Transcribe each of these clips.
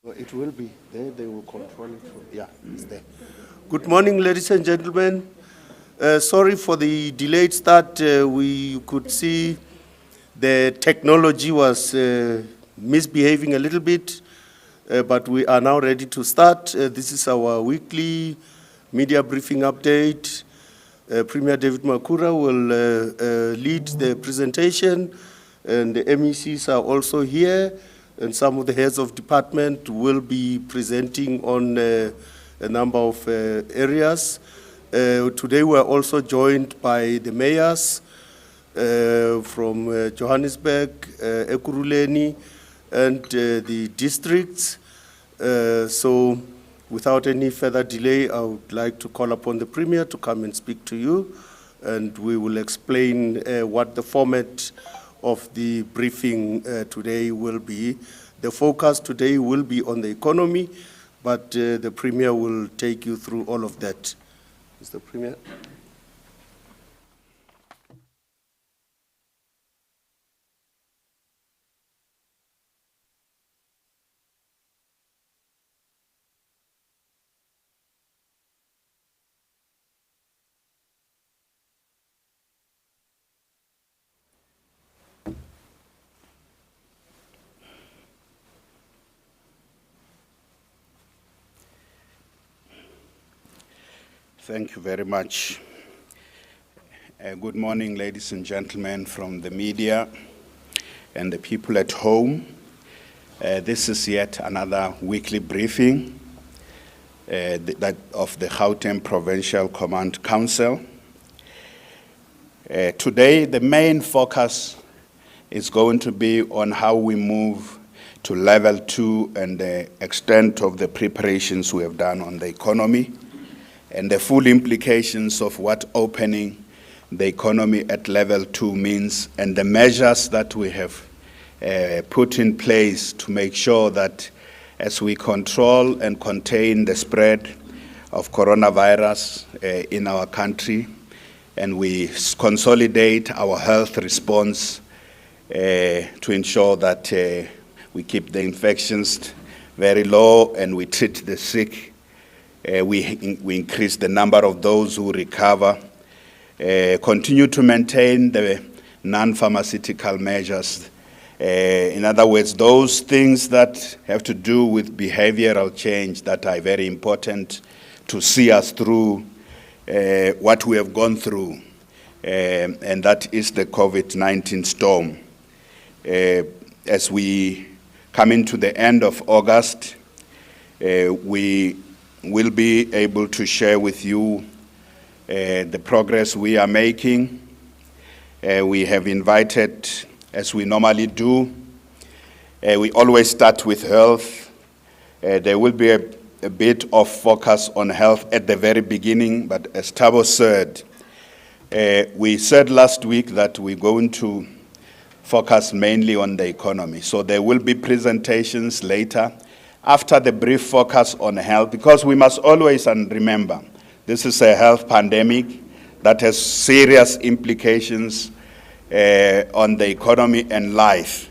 It will be there, they will control it. Yeah, it's there. Good morning, ladies and gentlemen. Sorry for the delayed start. We could see the technology was misbehaving a little bit, but we are now ready to start. This is our weekly media briefing update. Premier David Makura will lead the presentation, and the MECs are also here. And some of the heads of department will be presenting on a number of areas. Today we are also joined by the mayors from Johannesburg, Ekurhuleni, and the districts. So without any further delay, I would like to call upon the Premier to come and speak to you, and we will explain what the format of the briefing today will be. The focus today will be on the economy, but the Premier will take you through all of that. Mr. Premier. Thank you very much. Good morning, ladies and gentlemen from the media and the people at home. This is yet another weekly briefing that of the Gauteng Provincial Command Council. Today, the main focus is going to be on how we move to level 2 and the extent of the preparations we have done on the economy, and the full implications of what opening the economy at level 2 means, and the measures that we have put in place to make sure that as we control and contain the spread of coronavirus in our country, and we consolidate our health response to ensure that we keep the infections very low and we treat the sick. We increase the number of those who recover, continue to maintain the non-pharmaceutical measures. In other words, those things that have to do with behavioral change that are very important to see us through what we have gone through, and that is the COVID-19 storm. As we come into the end of August, we will be able to share with you the progress we are making. We have invited, as we normally do, we always start with health. There will be a bit of focus on health at the very beginning, but as Thabo said, we said last week that we're going to focus mainly on the economy. So there will be presentations later after the brief focus on health, because we must always remember, this is a health pandemic that has serious implications on the economy and life.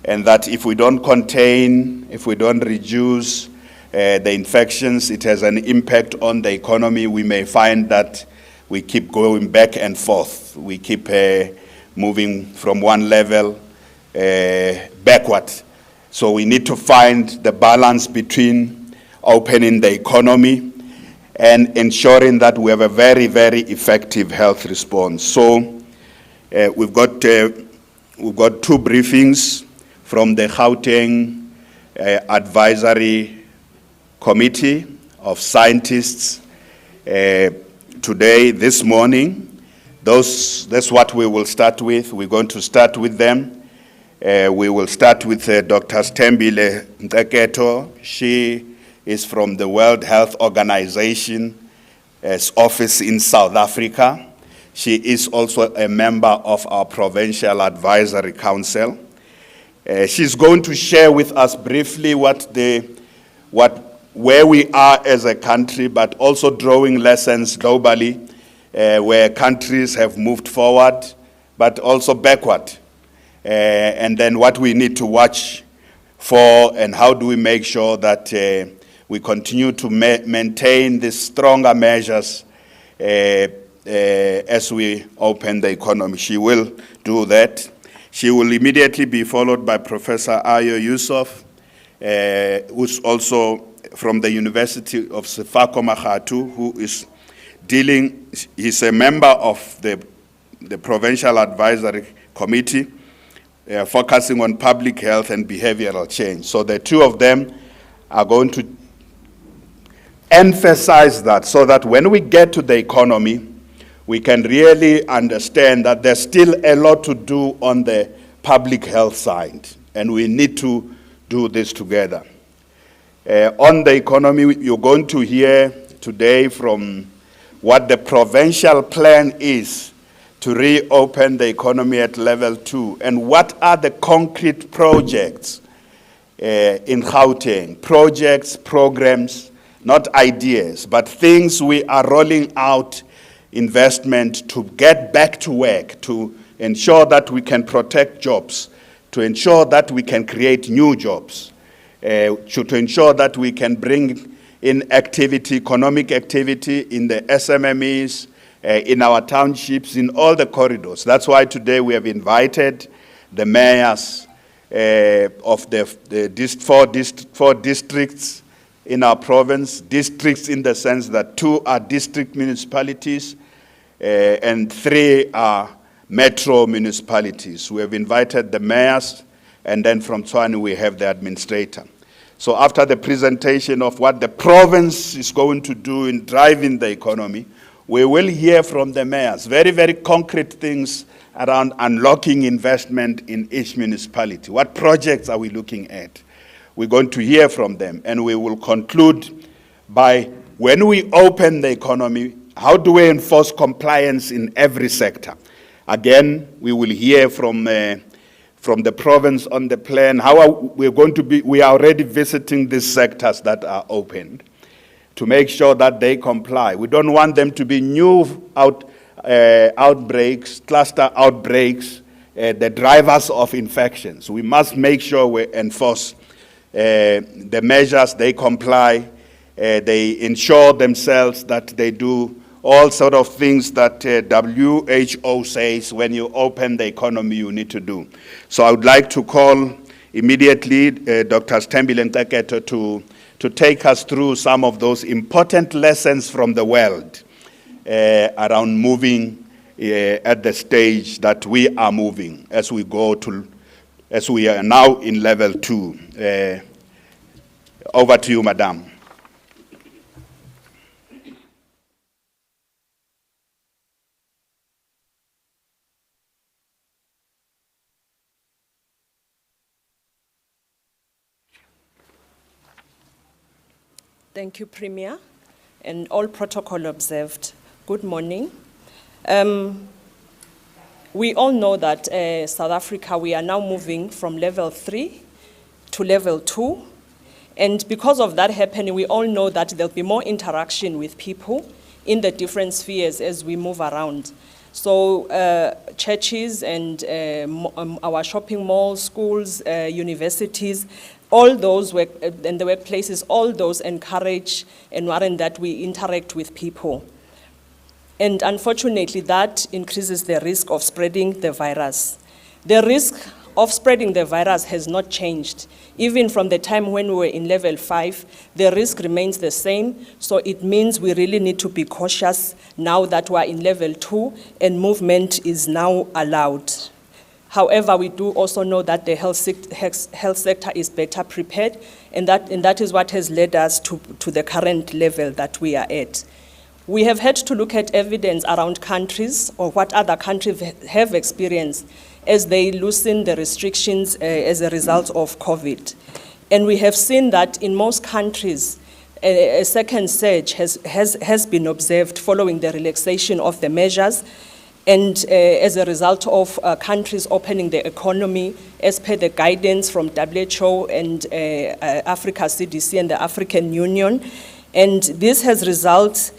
And that if we don't contain, if we don't reduce the infections, it has an impact on the economy. We may find that we keep going back and forth. We keep moving from one level backward. So we need to find the balance between opening the economy and ensuring that we have a very, very effective health response. So we've got 2 briefings from the Gauteng Advisory Committee of Scientists today, this morning. That's what we will start with. We're going to start with them. We will start with Dr. Stembile Nteketo. She is from the World Health Organization's office in South Africa. She is also a member of our Provincial Advisory Council. She's going to share with us briefly where we are as a country, but also drawing lessons globally, where countries have moved forward, but also backward. And then what we need to watch for, and how do we make sure that we continue to maintain these stronger measures as we open the economy. She will do that. She will immediately be followed by Professor Ayo Yusuf, who's also from the University of Sefako Makhatu, who is he's a member of the Provincial Advisory Committee, focusing on public health and behavioral change. So the two of them are going to emphasize that, so that when we get to the economy, we can really understand that there's still a lot to do on the public health side, and we need to do this together. On the economy, you're going to hear today from what the provincial plan is to reopen the economy at level 2, and what are the concrete projects in Gauteng, projects, programs, not ideas, but things we are rolling out, investment to get back to work, to ensure that we can protect jobs, to ensure that we can create new jobs, to ensure that we can bring in activity, economic activity in the SMMEs, in our townships, in all the corridors. That's why today we have invited the mayors of the four districts in our province, districts in the sense that 2 are district municipalities and 3 are metro municipalities. We have invited the mayors, and then from Tshwane we have the administrator. So after the presentation of what the province is going to do in driving the economy, we will hear from the mayors very, very concrete things around unlocking investment in each municipality. What projects are we looking at? We're going to hear from them, and we will conclude by, when we open the economy, how do we enforce compliance in every sector? Again, we will hear from the province on the plan, how we are already visiting these sectors that are opened to make sure that they comply. We don't want them to be new outbreaks, cluster outbreaks, the drivers of infections. We must make sure we enforce the measures, they comply, they ensure themselves that they do all sort of things that WHO says when you open the economy you need to do. So I would like to call immediately Dr. Stembile Nteketo to take us through some of those important lessons from the world around moving at the stage that we are moving as we are now in level 2. Over to you, Madam. Thank you, Premier, and all protocol observed. Good morning. We all know that South Africa, we are now moving from level 3 to level 2. And because of that happening, we all know that there'll be more interaction with people in the different spheres as we move around. So churches and our shopping malls, schools, universities, all those and the workplaces, all those encourage and warrant that we interact with people. And unfortunately, that increases the risk of spreading the virus. The risk of spreading the virus has not changed. Even from the time when we were in level 5, the risk remains the same. So it means we really need to be cautious now that we're in level 2 and movement is now allowed. However, we do also know that the health sector is better prepared, and that is what has led us to the current level that we are at. We have had to look at evidence around countries or what other countries have experienced as they loosen the restrictions as a result of COVID. And we have seen that in most countries, a second surge has been observed following the relaxation of the measures, and as a result of countries opening the economy as per the guidance from WHO and Africa CDC and the African Union. And this has resulted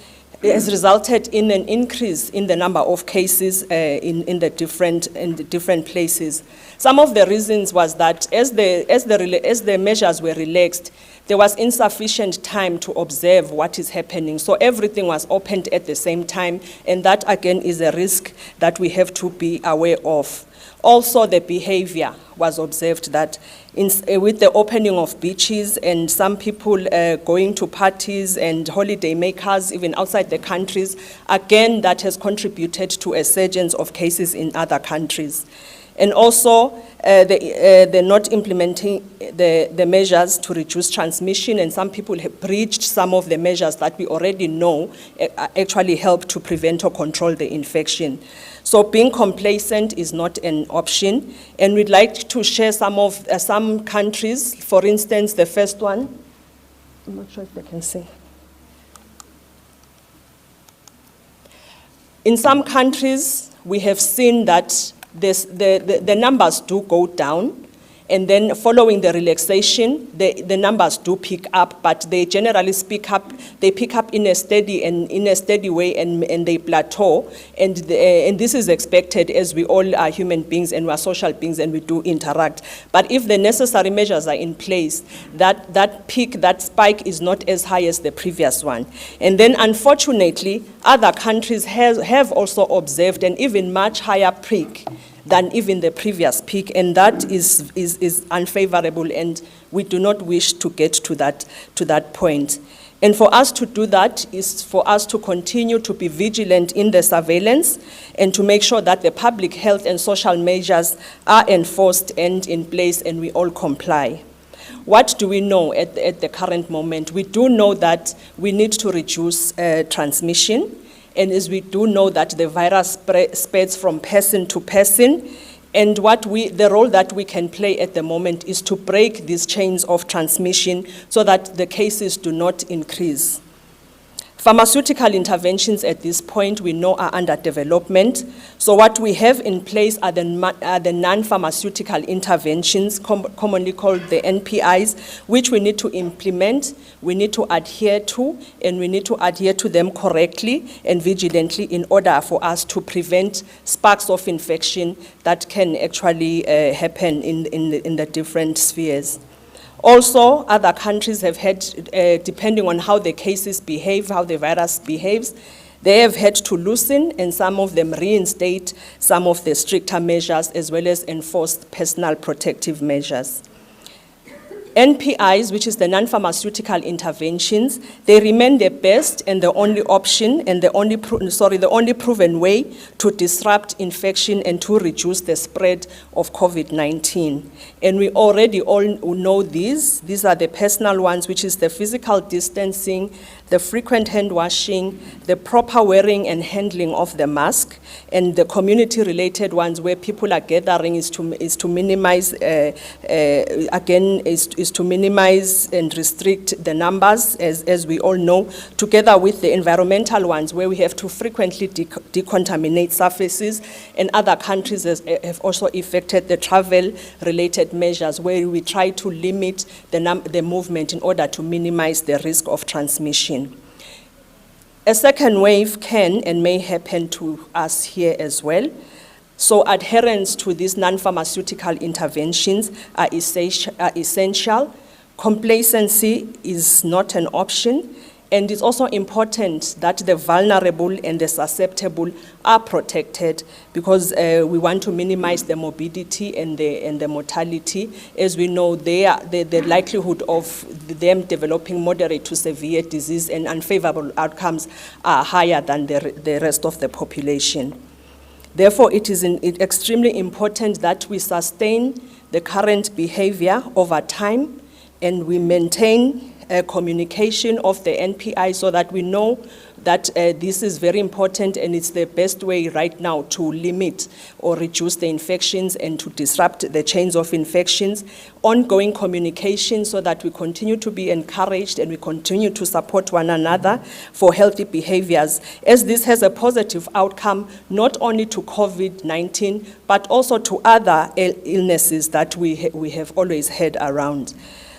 has resulted in an increase in the number of cases in the different places. Some of the reasons was that as the measures were relaxed, there was insufficient time to observe what is happening. So everything was opened at the same time, and that again is a risk that we have to be aware of. Also, the behavior was observed that with the opening of beaches and some people going to parties and holiday makers, even outside the countries, again, that has contributed to a surge of cases in other countries. And also, the not implementing the measures to reduce transmission, and some people have breached some of the measures that we already know actually help to prevent or control the infection. So being complacent is not an option, and we'd like to share some countries. For instance, the first one, I'm not sure if they can see. In some countries, we have seen that the numbers do go down, and then following the relaxation, the numbers do pick up, but they generally pick up in a steady way, and they plateau, and this is expected as we all are human beings and we are social beings and we do interact. But if the necessary measures are in place, that spike is not as high as the previous one. And then unfortunately, other countries have also observed an even much higher peak than even the previous peak, and that is unfavorable, and we do not wish to get to that point. And for us to do that is for us to continue to be vigilant in the surveillance and to make sure that the public health and social measures are enforced and in place and we all comply. What do we know at the current moment? We do know that we need to reduce transmission. And as we do know that the virus spreads from person to person, and the role that we can play at the moment is to break these chains of transmission so that the cases do not increase. Pharmaceutical interventions at this point we know are under development. So what we have in place are the non-pharmaceutical interventions, commonly called the NPIs, which we need to implement, we need to adhere to, and we need to adhere to them correctly and vigilantly in order for us to prevent sparks of infection that can actually happen in the different spheres. Also, other countries have had, depending on how the cases behave, how the virus behaves, they have had to loosen, and some of them reinstate some of the stricter measures as well as enforce personal protective measures. NPIs, which is the non-pharmaceutical interventions, they remain the best and the only option and the only proven way to disrupt infection and to reduce the spread of COVID-19. And we already all know these. These are the personal ones, which is the physical distancing, the frequent hand washing, the proper wearing and handling of the mask, and the community-related ones where people are gathering is to minimize, is to minimize and restrict the numbers, as we all know, together with the environmental ones where we have to frequently decontaminate surfaces, and other countries have also effected the travel-related measures where we try to limit the movement in order to minimize the risk of transmission. A second wave can and may happen to us here as well. So adherence to these non-pharmaceutical interventions are essential. Complacency is not an option, and it's also important that the vulnerable and the susceptible are protected, because we want to minimize the morbidity and the mortality. As we know, the likelihood of them developing moderate to severe disease and unfavorable outcomes are higher than the rest of the population. Therefore, it is extremely important that we sustain the current behavior over time, and we maintain communication of the NPI so that we know that this is very important and it's the best way right now to limit or reduce the infections and to disrupt the chains of infections. Ongoing communication so that we continue to be encouraged and we continue to support one another for healthy behaviors, as this has a positive outcome not only to COVID-19 but also to other illnesses that we have always had around.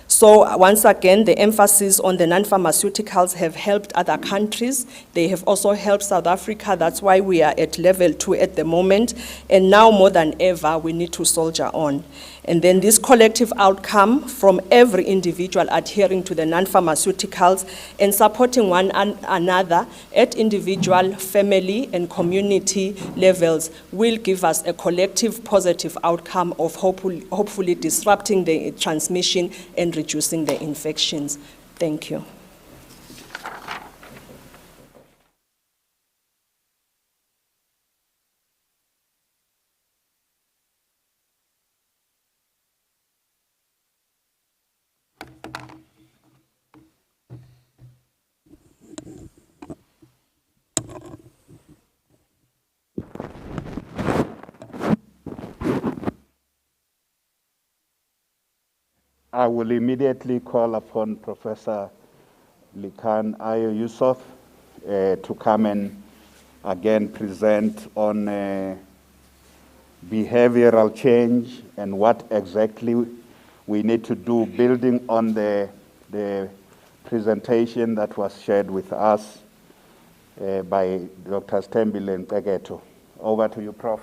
So once again, the emphasis on the non-pharmaceuticals have helped other countries. They have also helped South Africa. That's why we are at level 2 at the moment. And now more than ever, we need to soldier on. And then this collective outcome from every individual adhering to the non-pharmaceuticals and supporting one another at individual, family, and community levels will give us a collective positive outcome of hopefully disrupting the transmission and reducing the infections. Thank you. I will immediately call upon Professor Likan Ayo Yusuf to come and again present on behavioral change and what exactly we need to do, building on the presentation that was shared with us by Dr. Stembile Ntegeto. Over to you, Prof.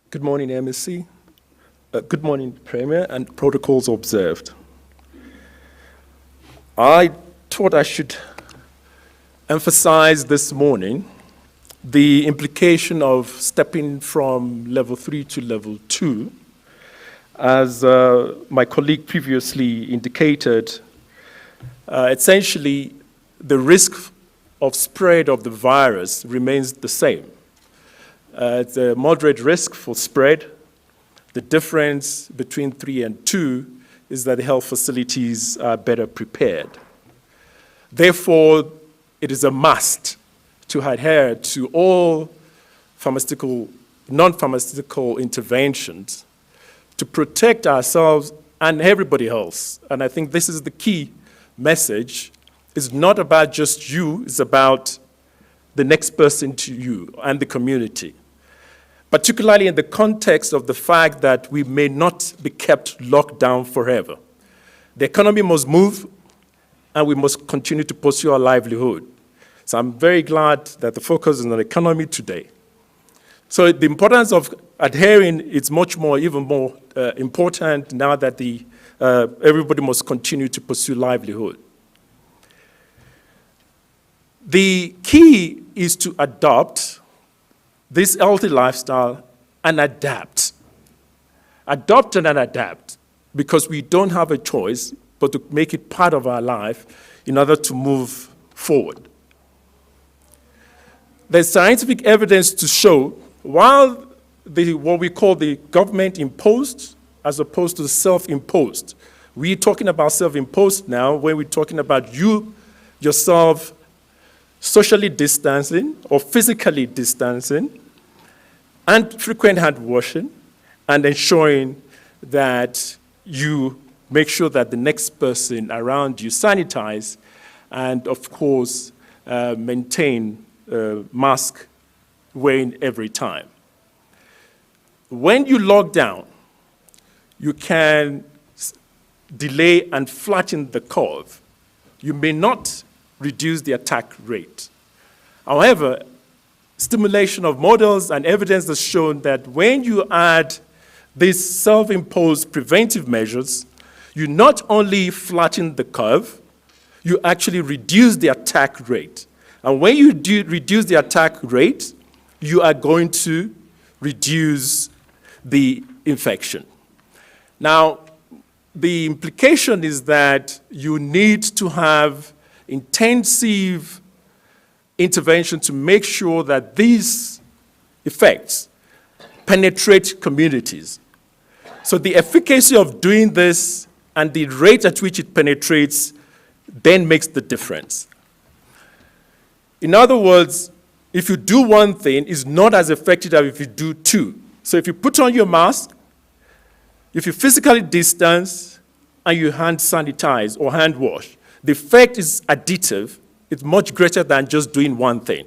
Good morning, MSC. Good morning, Premier, and protocols observed. I thought I should emphasize this morning the implication of stepping from level 3 to level 2. As my colleague previously indicated, essentially the risk of spread of the virus remains the same. It's a moderate risk for spread. The difference between 3 and 2 is that the health facilities are better prepared. Therefore, it is a must to adhere to all non-pharmaceutical interventions to protect ourselves and everybody else. And I think this is the key message. It's not about just you, it's about the next person to you and the community. Particularly in the context of the fact that we may not be kept locked down forever. The economy must move, and we must continue to pursue our livelihood. So I'm very glad that the focus is on the economy today. So the importance of adhering is much more, even more important now that everybody must continue to pursue livelihood. The key is to adopt this healthy lifestyle and adapt. Adopt and adapt, because we don't have a choice but to make it part of our life in order to move forward. There's scientific evidence to show while what we call the government imposed as opposed to self-imposed. We're talking about self-imposed now when we're talking about you, yourself, socially distancing or physically distancing, and frequent hand washing, and ensuring that you make sure that the next person around you sanitize, and of course, maintain mask wearing every time. When you lock down, you can delay and flatten the curve. You may not reduce the attack rate. However, stimulation of models and evidence has shown that when you add these self-imposed preventive measures, you not only flatten the curve, you actually reduce the attack rate. And when you reduce the attack rate, you are going to reduce the infection. Now, the implication is that you need to have intensive intervention to make sure that these effects penetrate communities. So the efficacy of doing this and the rate at which it penetrates then makes the difference. In other words, if you do one thing, it's not as effective as if you do two. So if you put on your mask, If you physically distance and you hand sanitize or hand wash, the effect is additive. It's much greater than just doing one thing.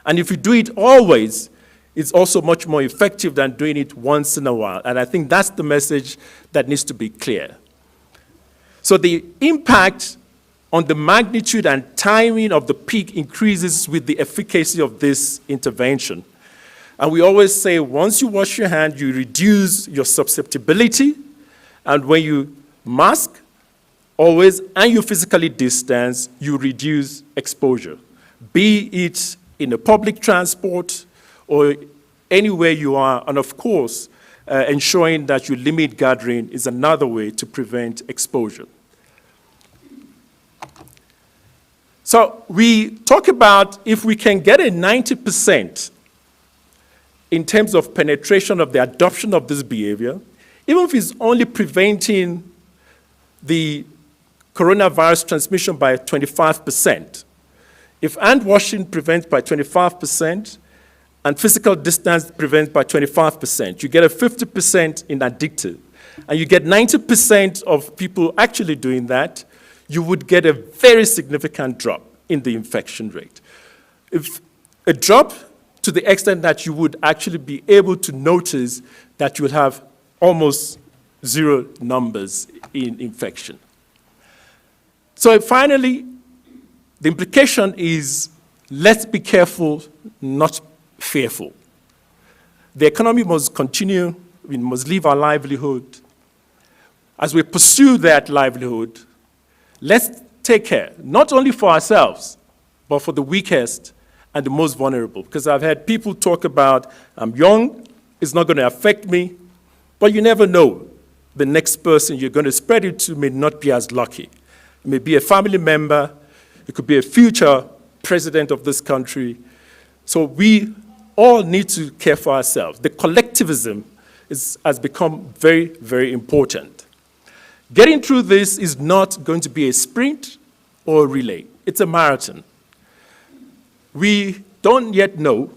And if you do it always, it's also much more effective than doing it once in a while. And I think that's the message that needs to be clear. So the impact on the magnitude and timing of the peak increases with the efficacy of this intervention. And we always say, once you wash your hand, you reduce your susceptibility. And when you mask, always, and you physically distance, you reduce exposure. Be it in a public transport or anywhere you are. And of course, ensuring that you limit gathering is another way to prevent exposure. So we talk about if we can get a 90% in terms of penetration of the adoption of this behavior, even if it's only preventing the coronavirus transmission by 25%. If hand washing prevents by 25% and physical distance prevents by 25%, you get a 50% in addictive. And you get 90% of people actually doing that, you would get a very significant drop in the infection rate. If a drop to the extent that you would actually be able to notice that you will have almost zero numbers in infection. So finally, the implication is let's be careful, not fearful. The economy must continue, we must live our livelihood. As we pursue that livelihood, let's take care, not only for ourselves, but for the weakest and the most vulnerable. Because I've had people talk about, I'm young, it's not going to affect me, but you never know. The next person you're going to spread it to may not be as lucky. It may be a family member, it could be a future president of this country. So we all need to care for ourselves. The collectivism has become very, very important. Getting through this is not going to be a sprint or a relay. It's a marathon. We don't yet know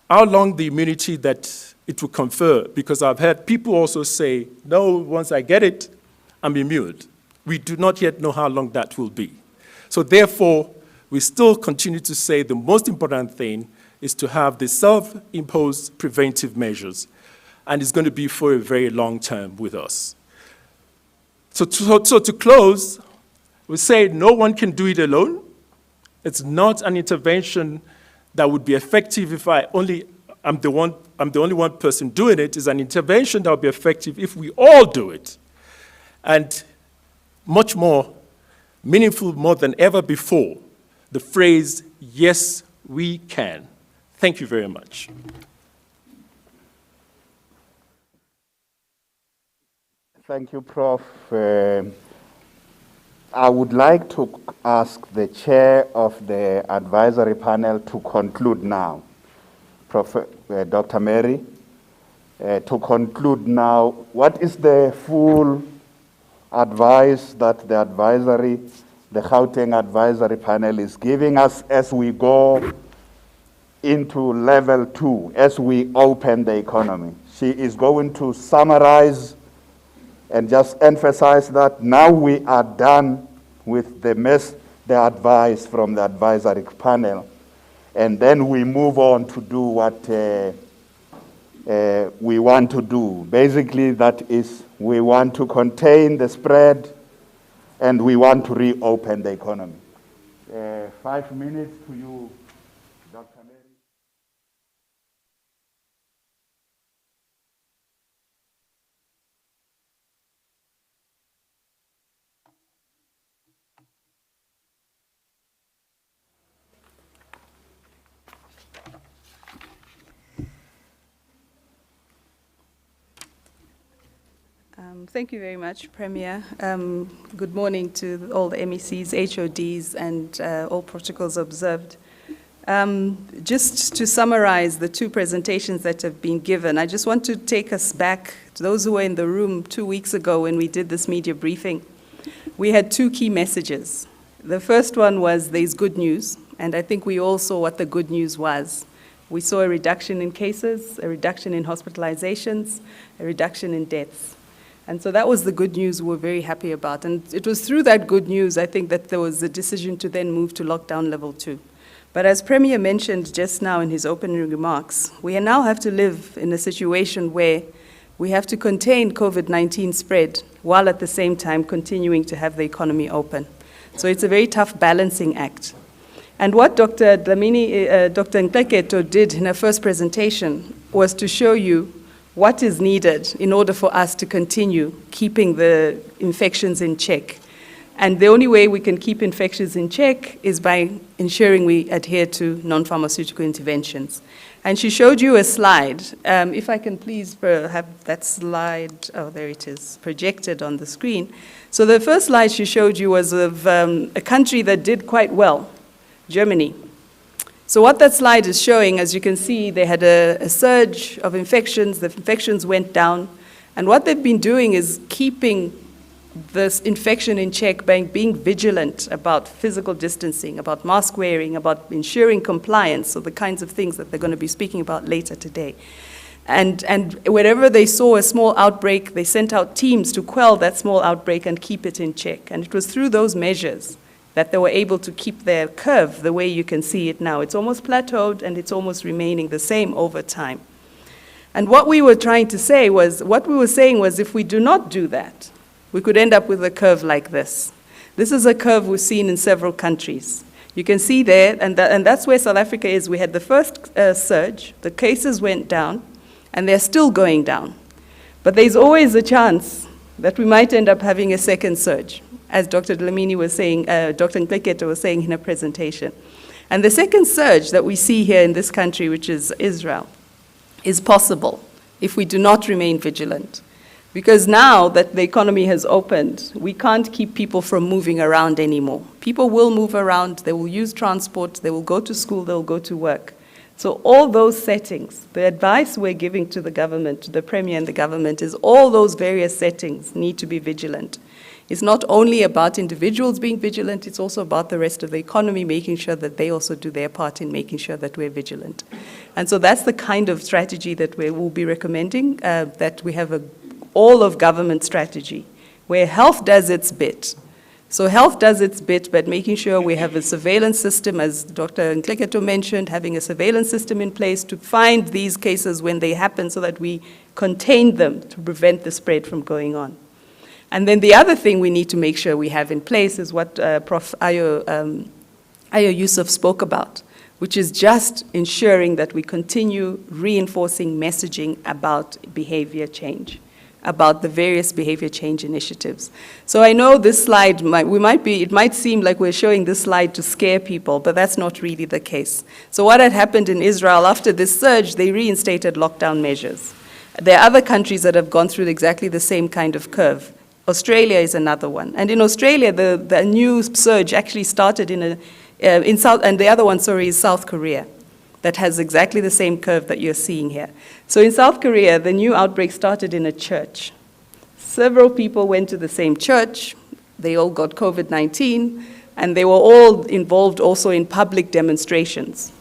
how long the immunity that it will confer, because I've heard people also say, no, once I get it, I'm immune. We do not yet know how long that will be. So therefore, we still continue to say the most important thing is to have the self-imposed preventive measures, and it's going to be for a very long term with us. So to close, we say no one can do it alone. It's not an intervention that would be effective if I'm the only one person doing it. It's an intervention that will be effective if we all do it. And much more meaningful, more than ever before, the phrase, yes, we can. Thank you very much. Thank you, Prof. I would like to ask the chair of the advisory panel to conclude now. Dr. Mary, to conclude now, what is the full advice that the Gauteng advisory panel is giving us as we go into level 2, as we open the economy? She is going to summarize and just emphasize that now we are done with the advice from the advisory panel. And then we move on to do what we want to do. Basically, that is, we want to contain the spread and we want to reopen the economy. 5 minutes to you, Dr. Mary. Thank you very much, Premier. Good morning to all the MECs, HODs, and all protocols observed. Just to summarize the two presentations that have been given, I just want to take us back to those who were in the room 2 weeks ago when we did this media briefing. We had two key messages. The first one was there's good news, and I think we all saw what the good news was. We saw a reduction in cases, a reduction in hospitalizations, a reduction in deaths. And so that was the good news we're very happy about. And it was through that good news, I think, that there was a decision to then move to lockdown level 2. But as Premier mentioned just now in his opening remarks, we now have to live in a situation where we have to contain COVID-19 spread while at the same time continuing to have the economy open. So it's a very tough balancing act. And what Dr. Nkeketo did in her first presentation was to show you what is needed in order for us to continue keeping the infections in check. And the only way we can keep infections in check is by ensuring we adhere to non-pharmaceutical interventions. And she showed you a slide. If I can please have that slide, oh, there it is, projected on the screen. So the first slide she showed you was of a country that did quite well, Germany. So what that slide is showing, as you can see, they had a surge of infections, the infections went down, and what they've been doing is keeping this infection in check by being vigilant about physical distancing, about mask wearing, about ensuring compliance, so the kinds of things that they're going to be speaking about later today. And wherever they saw a small outbreak, they sent out teams to quell that small outbreak and keep it in check. And it was through those measures that they were able to keep their curve the way you can see it now. It's almost plateaued and it's almost remaining the same over time. And what we were trying to say was, what we were saying was, if we do not do that, we could end up with a curve like this. This is a curve we've seen in several countries. You can see there, and that's where South Africa is. We had the first surge, the cases went down, and they're still going down. But there's always a chance that we might end up having a second surge, as Dr. Dlamini was saying, Dr. Nkeketo was saying in her presentation. And the second surge that we see here in this country, which is Israel, is possible if we do not remain vigilant. Because now that the economy has opened, we can't keep people from moving around anymore. People will move around, they will use transport, they will go to school, they'll go to work. So all those settings, the advice we're giving to the government, to the Premier and the government, is all those various settings need to be vigilant. It's not only about individuals being vigilant, it's also about the rest of the economy, making sure that they also do their part in making sure that we're vigilant. And so that's the kind of strategy that we will be recommending, that we have a all-of-government strategy, where health does its bit. So health does its bit, but making sure we have a surveillance system, as Dr. Nkeketo mentioned, having a surveillance system in place to find these cases when they happen so that we contain them to prevent the spread from going on. And then the other thing we need to make sure we have in place is what Prof. Ayo Yusuf spoke about, which is just ensuring that we continue reinforcing messaging about behavior change, about the various behavior change initiatives. So I know this slide, it might seem like we're showing this slide to scare people, but that's not really the case. So what had happened in Israel after this surge, they reinstated lockdown measures. There are other countries that have gone through exactly the same kind of curve. Australia is another one. And in Australia, the new surge actually started and the other one, is South Korea, that has exactly the same curve that you're seeing here. So in South Korea, the new outbreak started in a church. Several people went to the same church, they all got COVID-19, and they were all involved also in public demonstrations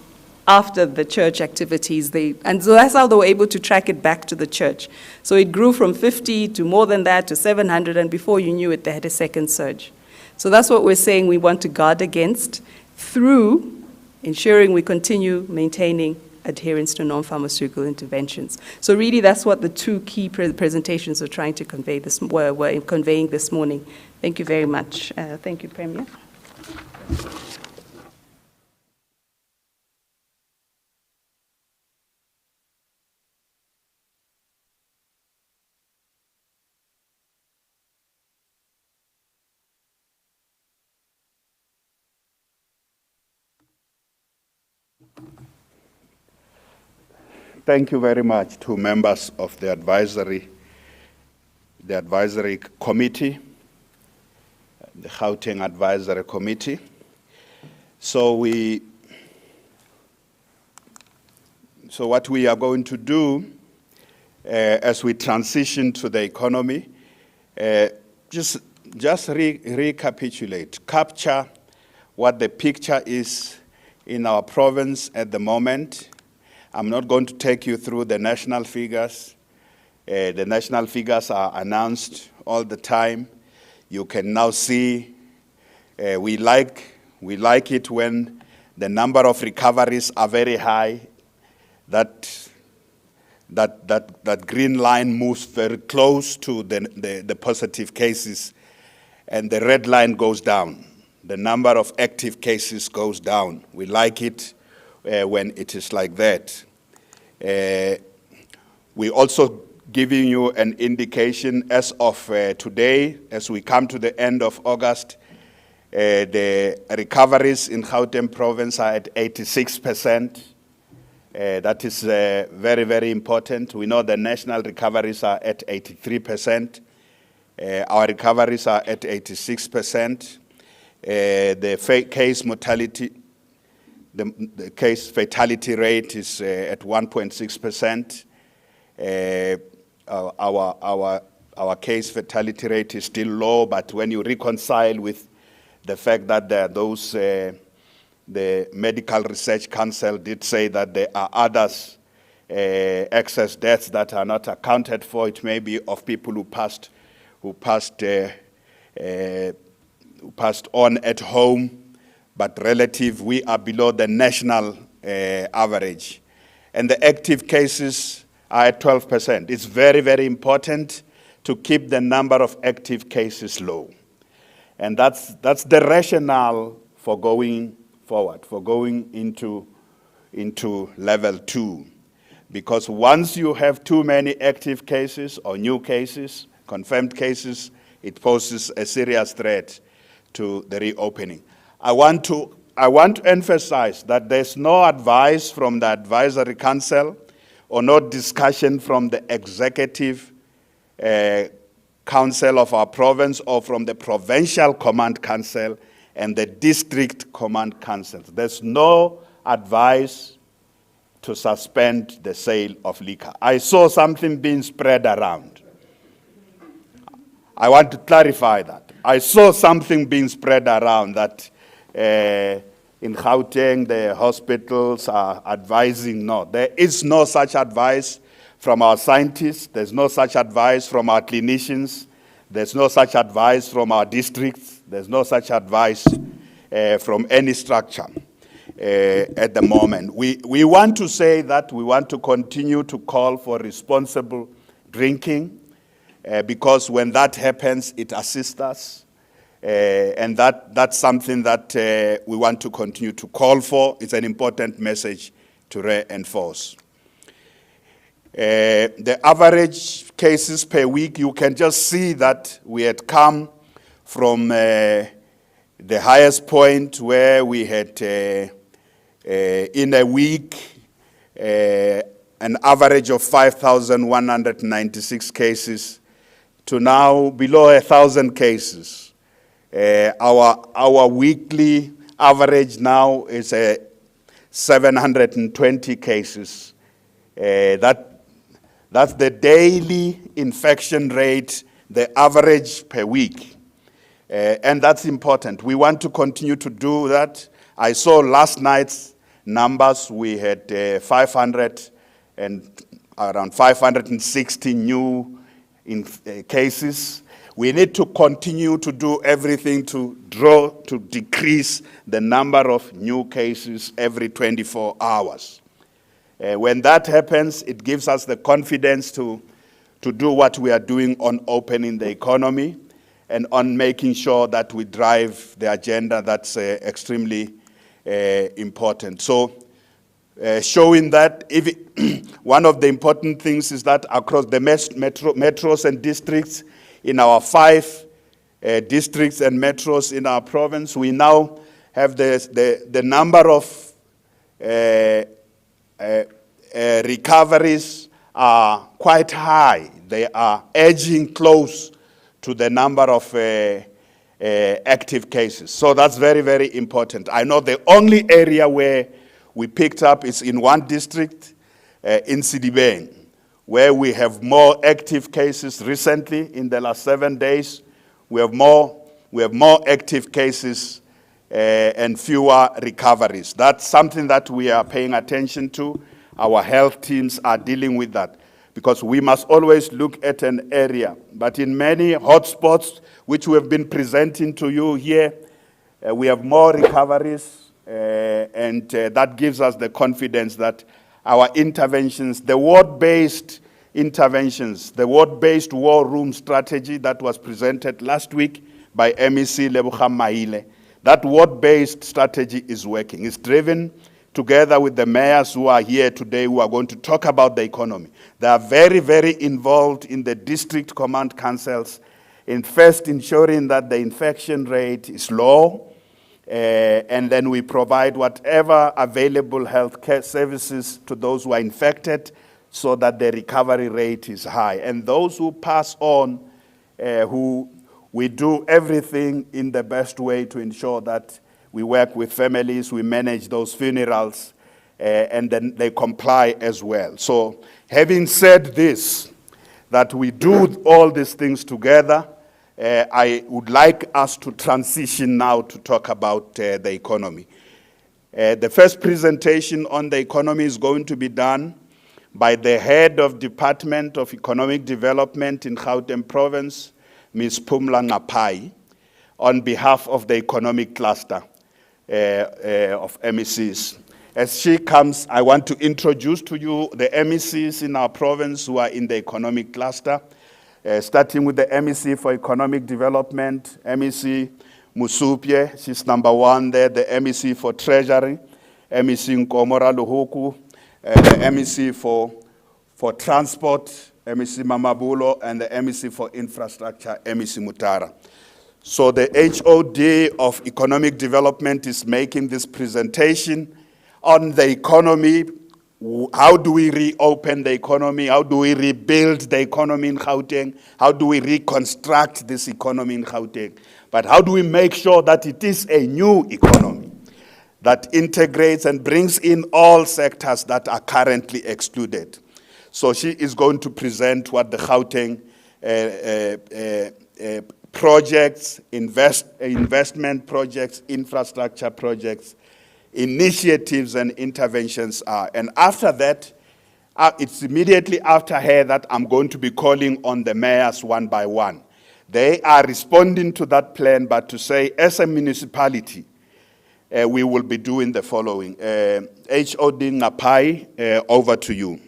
after the church activities. And so that's how they were able to track it back to the church. So it grew from 50 to more than that to 700, and before you knew it, they had a second surge. So that's what we're saying we want to guard against through ensuring we continue maintaining adherence to non-pharmaceutical interventions. So really that's what the two key presentations are trying to convey were conveying this morning. Thank you very much. Thank you, Premier. Thank you very much to members of the advisory committee, the Gauteng Advisory Committee. So what we are going to do as we transition to the economy, just recapitulate, capture what the picture is in our province at the moment. I'm not going to take you through the national figures. The national figures are announced all the time. You can now see we like it when the number of recoveries are very high. That green line moves very close to the positive cases, and the red line goes down. The number of active cases goes down. We like it when it is like that. We also giving you an indication as of today, as we come to the end of August, the recoveries in Gauteng province are at 86%. That is very, very important. We know the national recoveries are at 83%. Our recoveries are at 86%. The case mortality, the case fatality rate is at 1.6%. Our case fatality rate is still low, but when you reconcile with the fact that there are those, the Medical Research Council did say that there are others, excess deaths that are not accounted for. It may be of people who passed on at home, but relative, we are below the national average. And the active cases are at 12%. It's very, very important to keep the number of active cases low. And that's the rationale for going forward, for going into level 2. Because once you have too many active cases or new cases, confirmed cases, it poses a serious threat to the reopening. I want to emphasize that there's no advice from the Advisory Council or no discussion from the Executive Council of our province or from the Provincial Command Council and the District Command Councils. There's no advice to suspend the sale of liquor. I saw something being spread around. I want to clarify that. I saw something being spread around that in Gauteng, the hospitals are advising. No, there is no such advice from our scientists. There's no such advice from our clinicians. There's no such advice from our districts. There's no such advice from any structure at the moment. We want to say that we want to continue to call for responsible drinking because when that happens, it assists us. And that's something that we want to continue to call for. It's an important message to reinforce. The average cases per week, you can just see that we had come from the highest point where we had in a week an average of 5,196 cases to now below 1,000 cases. Our weekly average now is 720 cases. That's the daily infection rate, the average per week. And that's important. We want to continue to do that. I saw last night's numbers. We had around 560 new cases. We need to continue to do everything to decrease the number of new cases every 24 hours. When that happens, it gives us the confidence to do what we are doing on opening the economy and on making sure that we drive the agenda that's extremely important. So showing that one of the important things is that across the metros and districts, in our 5 districts and metros in our province, we now have the number of recoveries are quite high. They are edging close to the number of active cases. So that's very, very important. I know the only area where we picked up is in one district, in Sidibeng, where we have more active cases recently in the last 7 days. We have more active cases and fewer recoveries. That's something that we are paying attention to. Our health teams are dealing with that. because we must always look at an area. But in many hotspots, which we have been presenting to you here, we have more recoveries, and that gives us the confidence that our interventions, the ward-based interventions, the ward-based war room strategy that was presented last week by MEC Lebogang Maile, that ward-based strategy is working. It's driven together with the mayors who are here today, who are going to talk about the economy. They are very, very involved in the district command councils, in first ensuring that the infection rate is low, and then we provide whatever available healthcare services to those who are infected so that the recovery rate is high. And those who pass on, we do everything in the best way to ensure that we work with families, we manage those funerals, and then they comply as well. So having said this, that we do all these things together, I would like us to transition now to talk about the economy. The first presentation on the economy is going to be done by the head of Department of Economic Development in Gauteng Province, Ms. Phumla Ngapai, on behalf of the economic cluster of MECs. As she comes, I want to introduce to you the MECs in our province who are in the economic cluster, starting with the MEC for Economic Development, MEC Musupye, she's number one there, the MEC for Treasury, MEC Nkomora Luhuku, the MEC for Transport, MEC Mamabulo, and the MEC for Infrastructure, MEC Mutara. So the HOD of Economic Development is making this presentation on the economy. How do we reopen the economy? How do we rebuild the economy in Gauteng? How do we reconstruct this economy in Gauteng? But how do we make sure that it is a new economy that integrates and brings in all sectors that are currently excluded? So she is going to present what the Gauteng projects, investment projects, infrastructure projects, initiatives and interventions are. And after that, it's immediately after her that I'm going to be calling on the mayors one by one. They are responding to that plan, but to say, as a municipality, we will be doing the following. HOD Ngapai, over to you.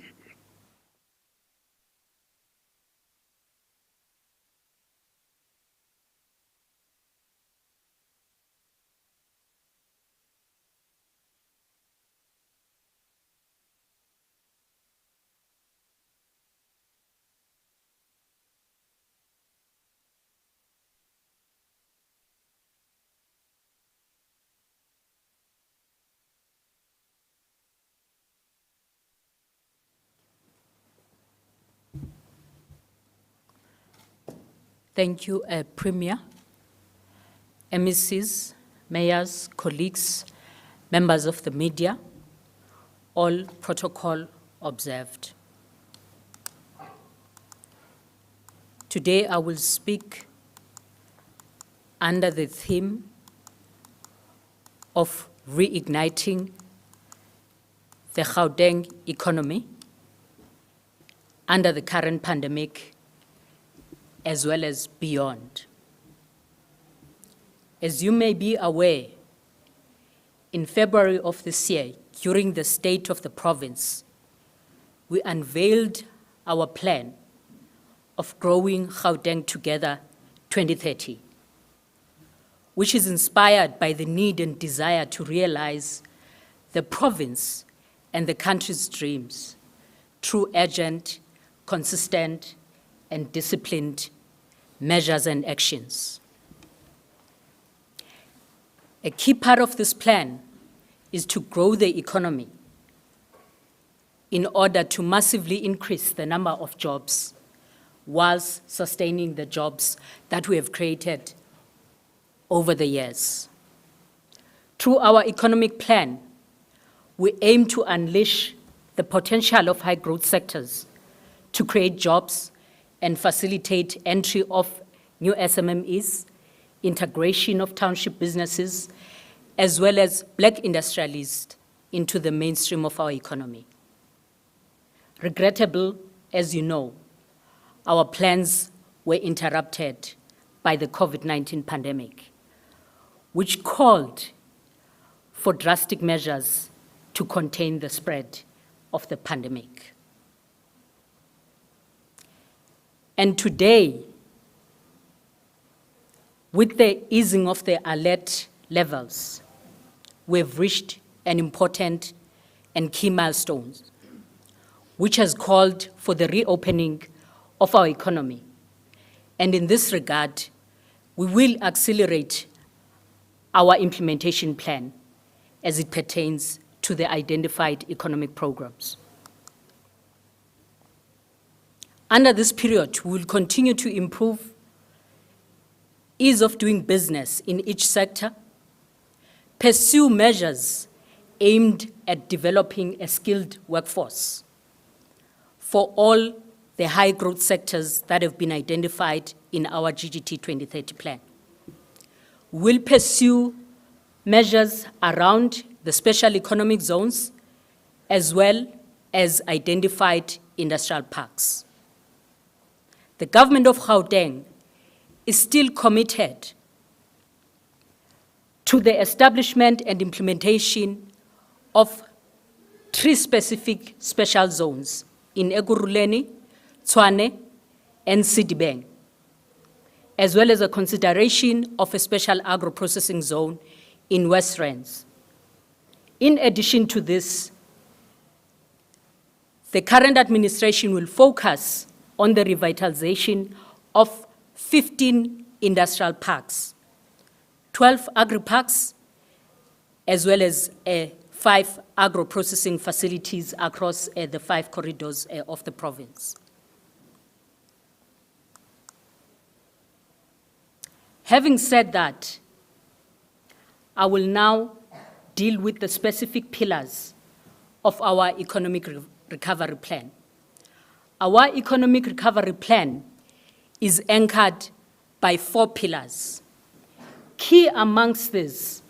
Thank you, Premier, MECs, mayors, colleagues, members of the media, all protocol observed. Today I will speak under the theme of reigniting the Gauteng economy under the current pandemic as well as beyond. As you may be aware, in February of this year, during the State of the Province, we unveiled our plan of growing Gauteng Together 2030, which is inspired by the need and desire to realize the province and the country's dreams through urgent, consistent, and disciplined measures and actions. A key part of this plan is to grow the economy in order to massively increase the number of jobs whilst sustaining the jobs that we have created over the years. Through our economic plan, we aim to unleash the potential of high growth sectors to create jobs and facilitate entry of new SMMEs, integration of township businesses, as well as black industrialists into the mainstream of our economy. Regrettable as you know, our plans were interrupted by the COVID-19 pandemic, which called for drastic measures to contain the spread of the pandemic. And today, with the easing of the alert levels, we've reached an important and key milestone, which has called for the reopening of our economy. And in this regard, we will accelerate our implementation plan as it pertains to the identified economic programs. Under this period, we will continue to improve ease of doing business in each sector, pursue measures aimed at developing a skilled workforce for all the high growth sectors that have been identified in our GGT 2030 plan. We'll pursue measures around the special economic zones as well as identified industrial parks. The government of Gauteng is still committed to the establishment and implementation of 3 specific special zones in Ekurhuleni, Tshwane, and Sedibeng, as well as a consideration of a special agro-processing zone in West Rand. In addition to this, the current administration will focus on the revitalization of 15 industrial parks, 12 agri-parks, as well as 5 agro-processing facilities across the 5 corridors of the province. Having said that, I will now deal with the specific pillars of our economic recovery plan. Our economic recovery plan is anchored by 4 pillars. Key amongst these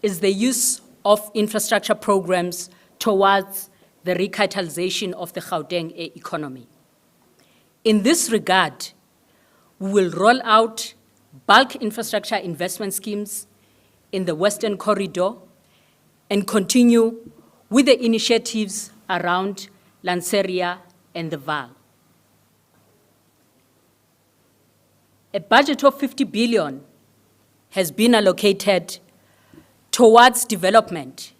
is the use of infrastructure programs towards the revitalization of the Gauteng economy. In this regard, we will roll out bulk infrastructure investment schemes in the Western Corridor and continue with the initiatives around Lanseria and the Vaal. A budget of 50 billion has been allocated towards development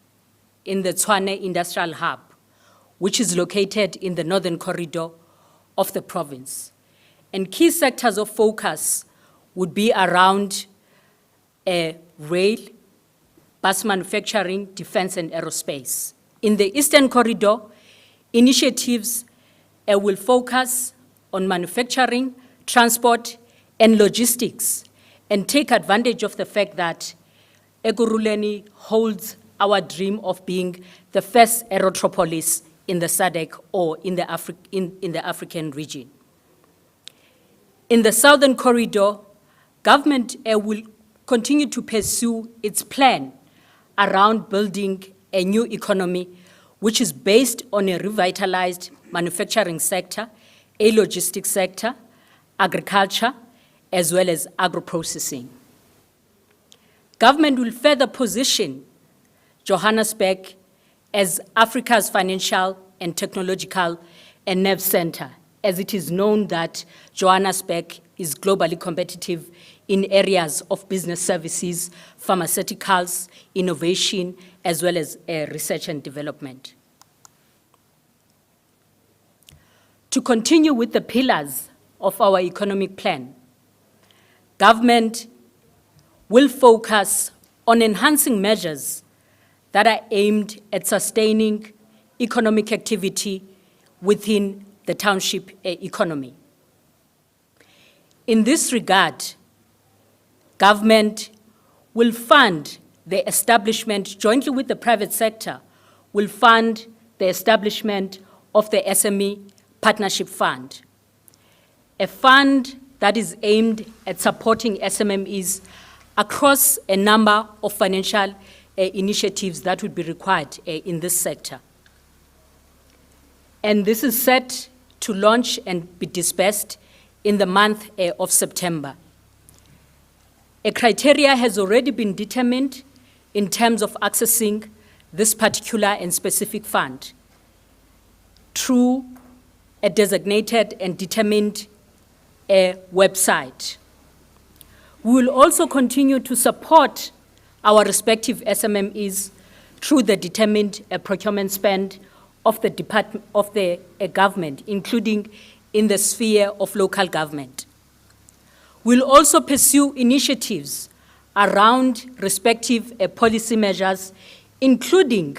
in the Tshwane Industrial Hub, which is located in the Northern Corridor of the province. And key sectors of focus would be around rail, bus manufacturing, defense, and aerospace. In the Eastern Corridor, initiatives will focus on manufacturing, transport, and logistics, and take advantage of the fact that Ekurhuleni holds our dream of being the first aerotropolis in the SADC or in the African region. In the Southern Corridor, government will continue to pursue its plan around building a new economy which is based on a revitalized manufacturing sector, a logistics sector, agriculture, as well as agro-processing. Government will further position Johannesburg as Africa's financial and technological and nerve center, as it is known that Johannesburg is globally competitive in areas of business services, pharmaceuticals, innovation, as well as research and development. To continue with the pillars of our economic plan, government will focus on enhancing measures that are aimed at sustaining economic activity within the township economy. In this regard, government will fund the establishment, jointly with the private sector, will fund the establishment of the SME Partnership Fund, a fund that is aimed at supporting SMMEs across a number of financial initiatives that would be required in this sector. and this is set to launch and be dispersed in the month of September. A criteria has already been determined in terms of accessing this particular and specific fund through a designated and determined website. We will also continue to support our respective SMMEs through the determined procurement spend of the government, including in the sphere of local government. We'll also pursue initiatives around respective policy measures, including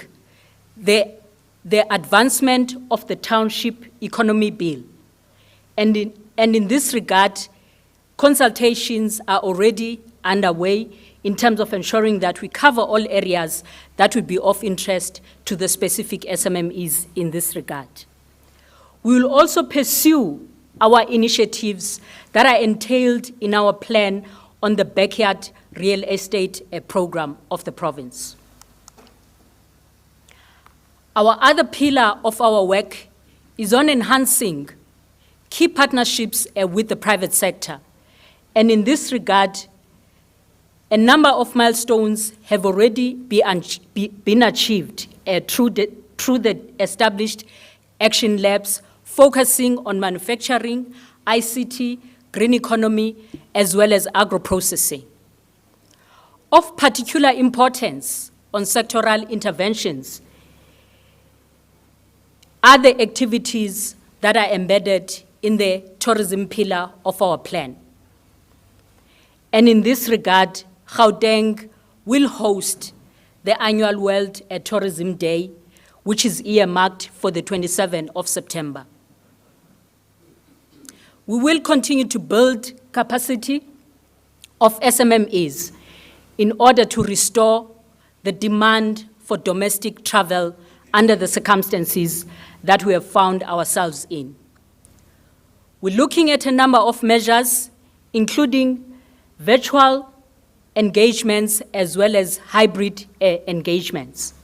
the advancement of the Township Economy Bill. And in this regard, consultations are already underway in terms of ensuring that we cover all areas that would be of interest to the specific SMMEs in this regard. We will also pursue our initiatives that are entailed in our plan on the backyard real estate program of the province. Our other pillar of our work is on enhancing key partnerships with the private sector. And in this regard, a number of milestones have already been achieved through the established action labs focusing on manufacturing, ICT, green economy, as well as agro-processing. Of particular importance on sectoral interventions are the activities that are embedded in the tourism pillar of our plan. And in this regard, Gauteng will host the annual World Tourism Day, which is earmarked for the 27th of September. We will continue to build capacity of SMMEs in order to restore the demand for domestic travel under the circumstances that we have found ourselves in. We're looking at a number of measures, including virtual engagements as well as hybrid engagements.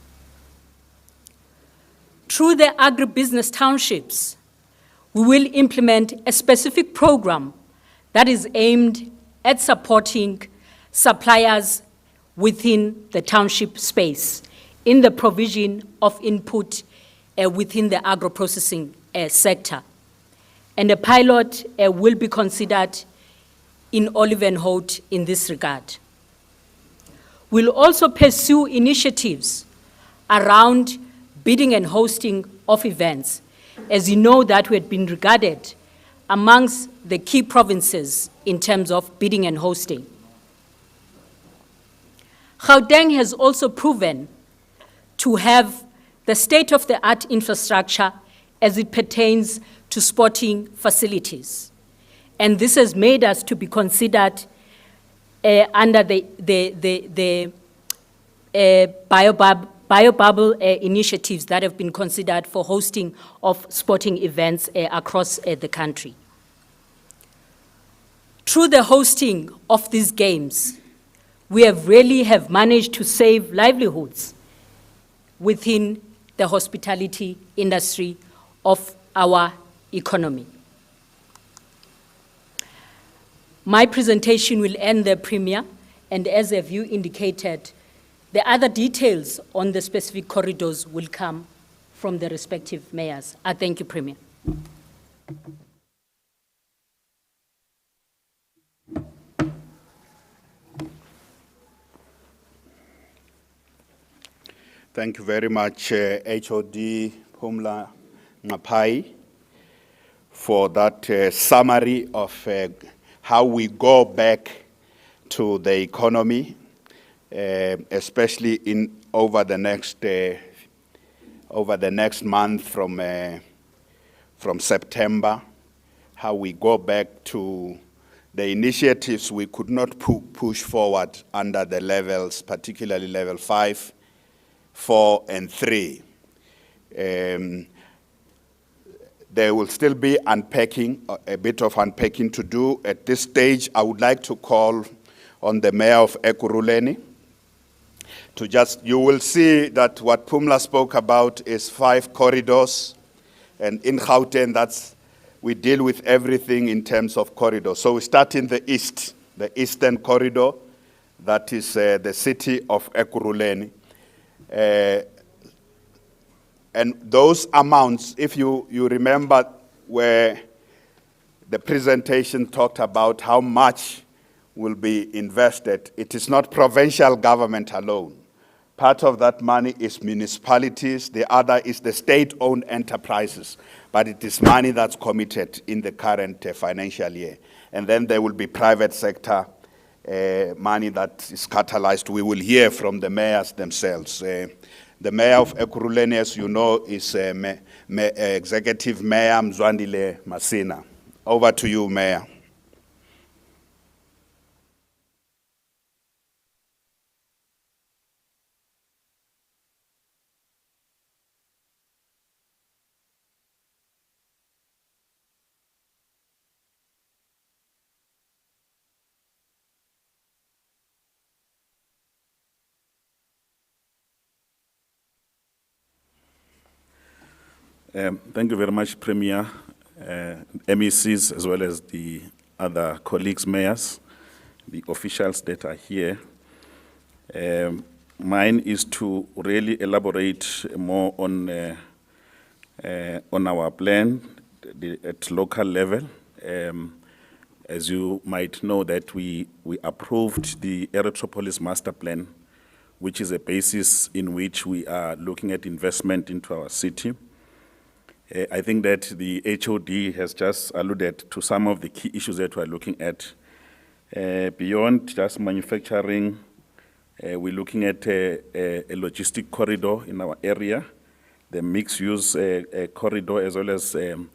Through the agribusiness townships, we will implement a specific program that is aimed at supporting suppliers within the township space in the provision of input within the agro-processing sector. And a pilot will be considered in Olivenhout in this regard. We'll also pursue initiatives around bidding and hosting of events. As you know, that we had been regarded amongst the key provinces in terms of bidding and hosting. Gauteng has also proven to have the state-of-the-art infrastructure as it pertains to sporting facilities. And this has made us to be considered under the biobubble initiatives that have been considered for hosting of sporting events across the country. Through the hosting of these games, we have really managed to save livelihoods within the hospitality industry of our economy. My presentation will end there, Premier, and as have you indicated, the other details on the specific corridors will come from the respective mayors. I thank you, Premier. Thank you very much, HOD Phumla Ngapai, for that summary of how we go back to the economy, especially over the next month from September, how we go back to the initiatives we could not push forward under the levels, particularly level 5, 4, and 3. There will still be unpacking, a bit of unpacking to do. At this stage, I would like to call on the Mayor of Ekurhuleni to you will see that what Phumla spoke about is 5 corridors And in Gauteng, we deal with everything in terms of corridor. So we start in the east, the eastern corridor, that is the city of Ekurhuleni. And those amounts, if you remember where the presentation talked about how much will be invested, it is not provincial government alone. Part of that money is municipalities, the other is the state-owned enterprises, but it is money that's committed in the current financial year. And then there will be private sector money that is catalyzed. We will hear from the mayors themselves. The mayor of Ekurhuleni, as you know, is Executive Mayor Mzwandile Masina. Over to you, Mayor. Thank you very much, Premier, MECs, as well as the other colleagues, mayors, the officials that are here. Mine is to really elaborate more on our plan at local level. As you might know, that we approved the Erythropolis Master Plan, which is a basis in which we are looking at investment into our city. I think that the HOD has just alluded to some of the key issues that we're looking at. Beyond just manufacturing, we're looking at a logistic corridor in our area, the mixed-use corridor, as well as the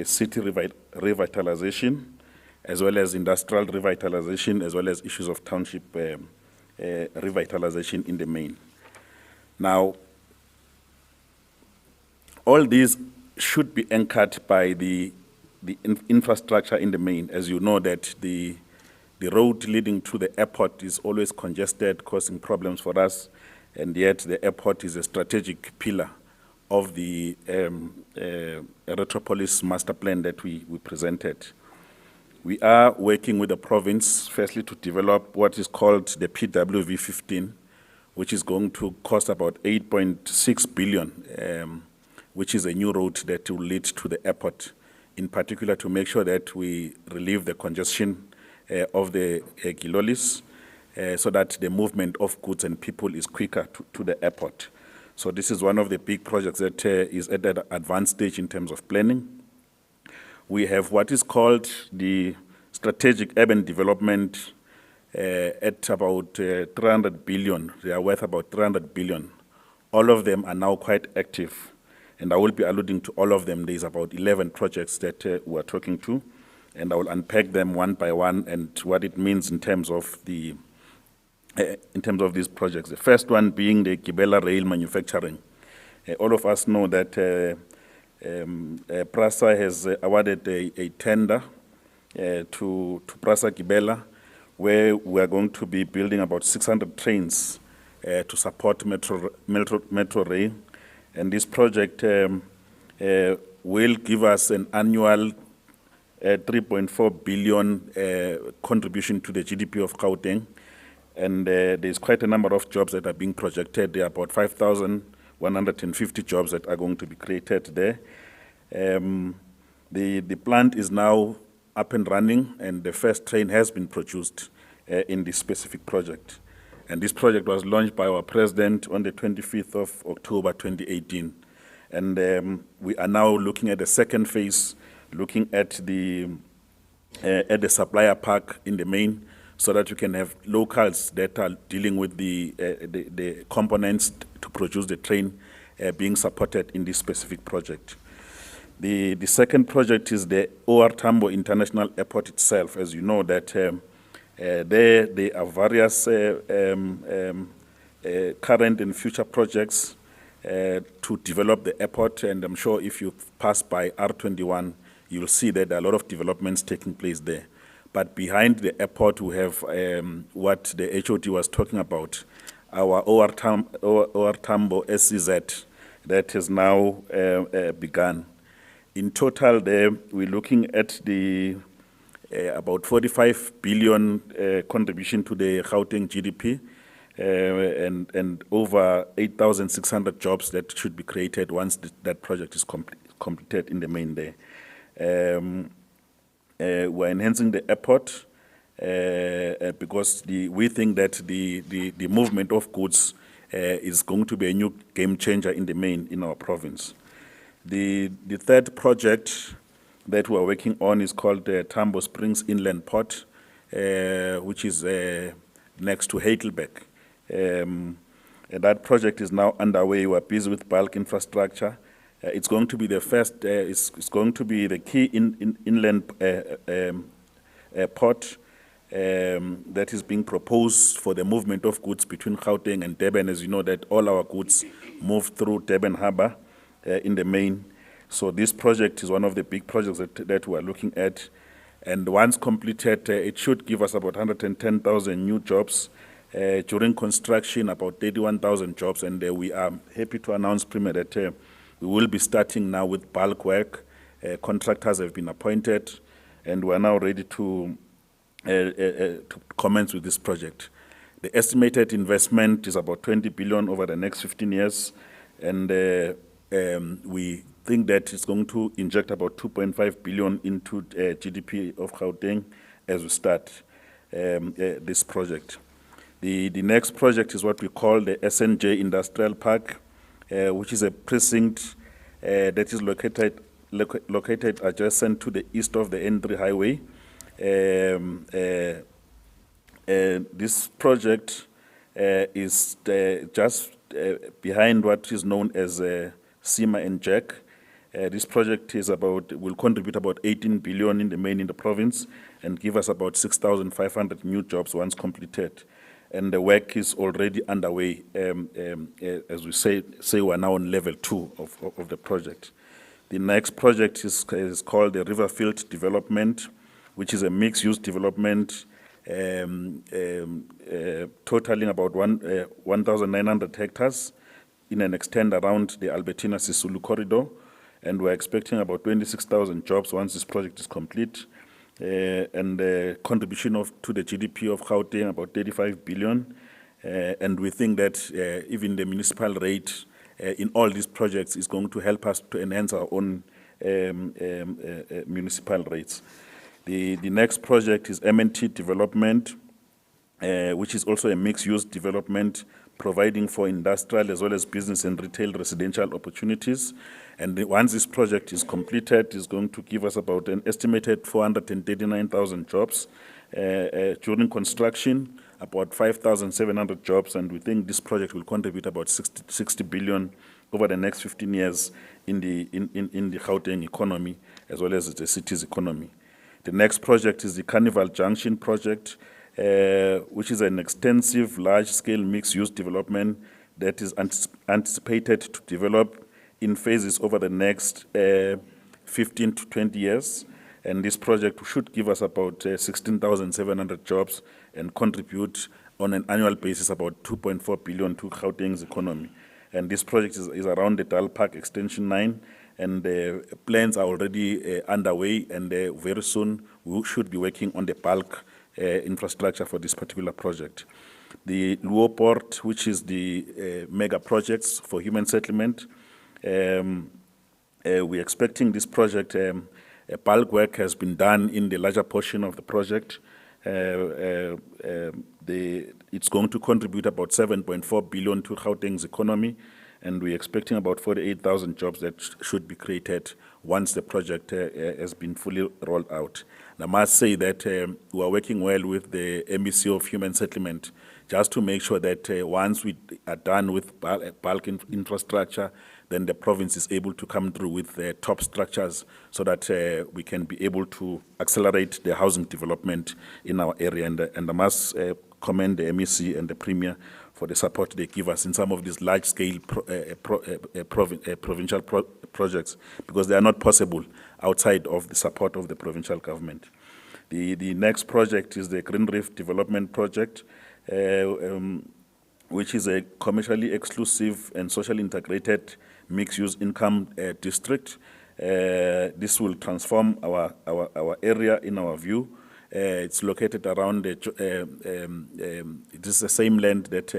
city revitalization, as well as industrial revitalization, as well as issues of township revitalization in the main. Now, all these should be anchored by the infrastructure in the main. As you know, that the road leading to the airport is always congested, causing problems for us, and yet the airport is a strategic pillar of the Erythropolis Master Plan that we presented. We are working with the province, firstly, to develop what is called the PWV 15, which is going to cost about 8.6 billion, which is a new route that will lead to the airport, in particular to make sure that we relieve the congestion of the Gilolis, so that the movement of goods and people is quicker to the airport. So this is one of the big projects that is at an advanced stage in terms of planning. We have what is called the strategic urban development at about 300 billion. They are worth about 300 billion. All of them are now quite active. And I will be alluding to all of them. There's about 11 projects that we're talking to, and I will unpack them one by one and what it means in terms of these projects. The first one being the Gibela Rail Manufacturing. All of us know that PRASA has awarded a tender to PRASA Gibela, where we are going to be building about 600 trains to support metro rail. And this project will give us an annual 3.4 billion contribution to the GDP of Gauteng. And there's quite a number of jobs that are being projected. There are about 5,150 jobs that are going to be created there. The plant is now up and running, and the first train has been produced in this specific project. And this project was launched by our president on the 25th of October 2018. And we are now looking at the second phase, looking at the supplier park in the main, so that you can have locals that are dealing with the components to produce the train being supported in this specific project. The second project is the OR Tambo International Airport itself. As you know, that there are various current and future projects to develop the airport, and I'm sure if you pass by R21, you'll see that there are a lot of developments taking place there. But behind the airport, we have what the HOD was talking about, our OR Tambo SCZ, that has now begun. In total, there we're looking at the about 45 billion contribution to the Gauteng GDP, and over 8,600 jobs that should be created once that project is completed in the main there. We're enhancing the airport because we think that the movement of goods is going to be a new game changer in the main in our province. The third project that we're working on is called the Tambo Springs Inland Port, which is next to Heidelberg. And that project is now underway. We're busy with bulk infrastructure. It's going to be the first, it's going to be the key inland port that is being proposed for the movement of goods between Gauteng and Durban. As you know, that all our goods move through Durban Harbour in the main. So this project is one of the big projects that we are looking at. And once completed, it should give us about 110,000 new jobs. During construction, about 31,000 jobs. And we are happy to announce, Premier, that we will be starting now with bulk work. Contractors have been appointed, and we are now ready to commence with this project. The estimated investment is about 20 billion over the next 15 years, and we think that it's going to inject about 2.5 billion into GDP of Gauteng as we start this project. The next project is what we call the SNJ Industrial Park, which is a precinct that is located adjacent to the east of the N3 highway. This project is just behind what is known as Sima and Jack. This project will contribute about 18 billion in the main in the province and give us about 6,500 new jobs once completed. And the work is already underway. As we say we're now on level 2 of the project. The next project is called the Riverfield Development, which is a mixed-use development totaling about 1,900 hectares in an extent around the Albertina-Sisulu corridor. And we're expecting about 26,000 jobs once this project is complete. And the contribution to the GDP of Gauteng about 35 billion. And we think that even the municipal rate in all these projects is going to help us to enhance our own municipal rates. The next project is M&T Development, which is also a mixed-use development providing for industrial as well as business and retail residential opportunities. And once this project is completed, it's going to give us about an estimated 439,000 jobs. During construction, about 5,700 jobs, and we think this project will contribute about 60 billion over the next 15 years in the Gauteng economy as well as the city's economy. The next project is the Carnival Junction project, which is an extensive, large-scale mixed-use development that is anticipated to develop in phases over the next 15 to 20 years. And this project should give us about 16,700 jobs and contribute on an annual basis about 2.4 billion to Gauteng's economy. And this project is around the Dal Park Extension 9, and the plans are already underway, and very soon we should be working on the bulk infrastructure for this particular project. The Luo Port, which is the mega projects for human settlement, we're expecting this project, bulk work has been done in the larger portion of the project. It's going to contribute about 7.4 billion to Gauteng's economy, and we're expecting about 48,000 jobs that should be created once the project has been fully rolled out. And I must say that we are working well with the MEC of Human Settlement just to make sure that once we are done with bulk infrastructure, then the province is able to come through with top structures so that we can be able to accelerate the housing development in our area. And I must commend the MEC and the Premier for the support they give us in some of these large-scale provincial projects, because they are not possible outside of the support of the provincial government. The next project is the Green Reef Development Project, which is a commercially exclusive and socially integrated mixed-use income district. This will transform our area in our view. It's located around, it is the same land that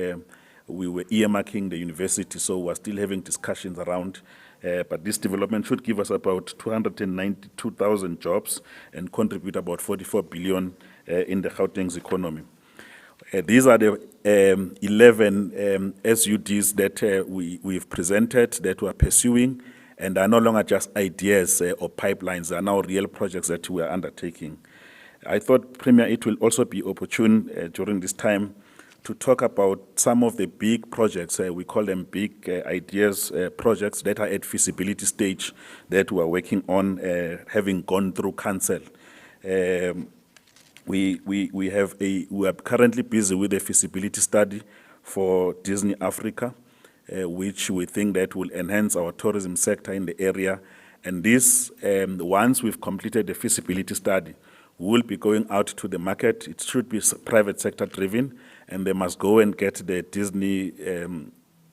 we were earmarking the university, so we're still having discussions around. But this development should give us about 292,000 jobs and contribute about 44 billion in the Gauteng's economy. These are the 11 SUDs that we've presented, that we're pursuing, and are no longer just ideas or pipelines. They are now real projects that we are undertaking. I thought, Premier, it will also be opportune during this time to talk about some of the big projects, we call them big ideas projects that are at feasibility stage that we are working on, having gone through council. We are currently busy with a feasibility study for Disney Africa, which we think that will enhance our tourism sector in the area. And this, once we've completed the feasibility study, we will be going out to the market. It should be private sector driven, and they must go and get the Disney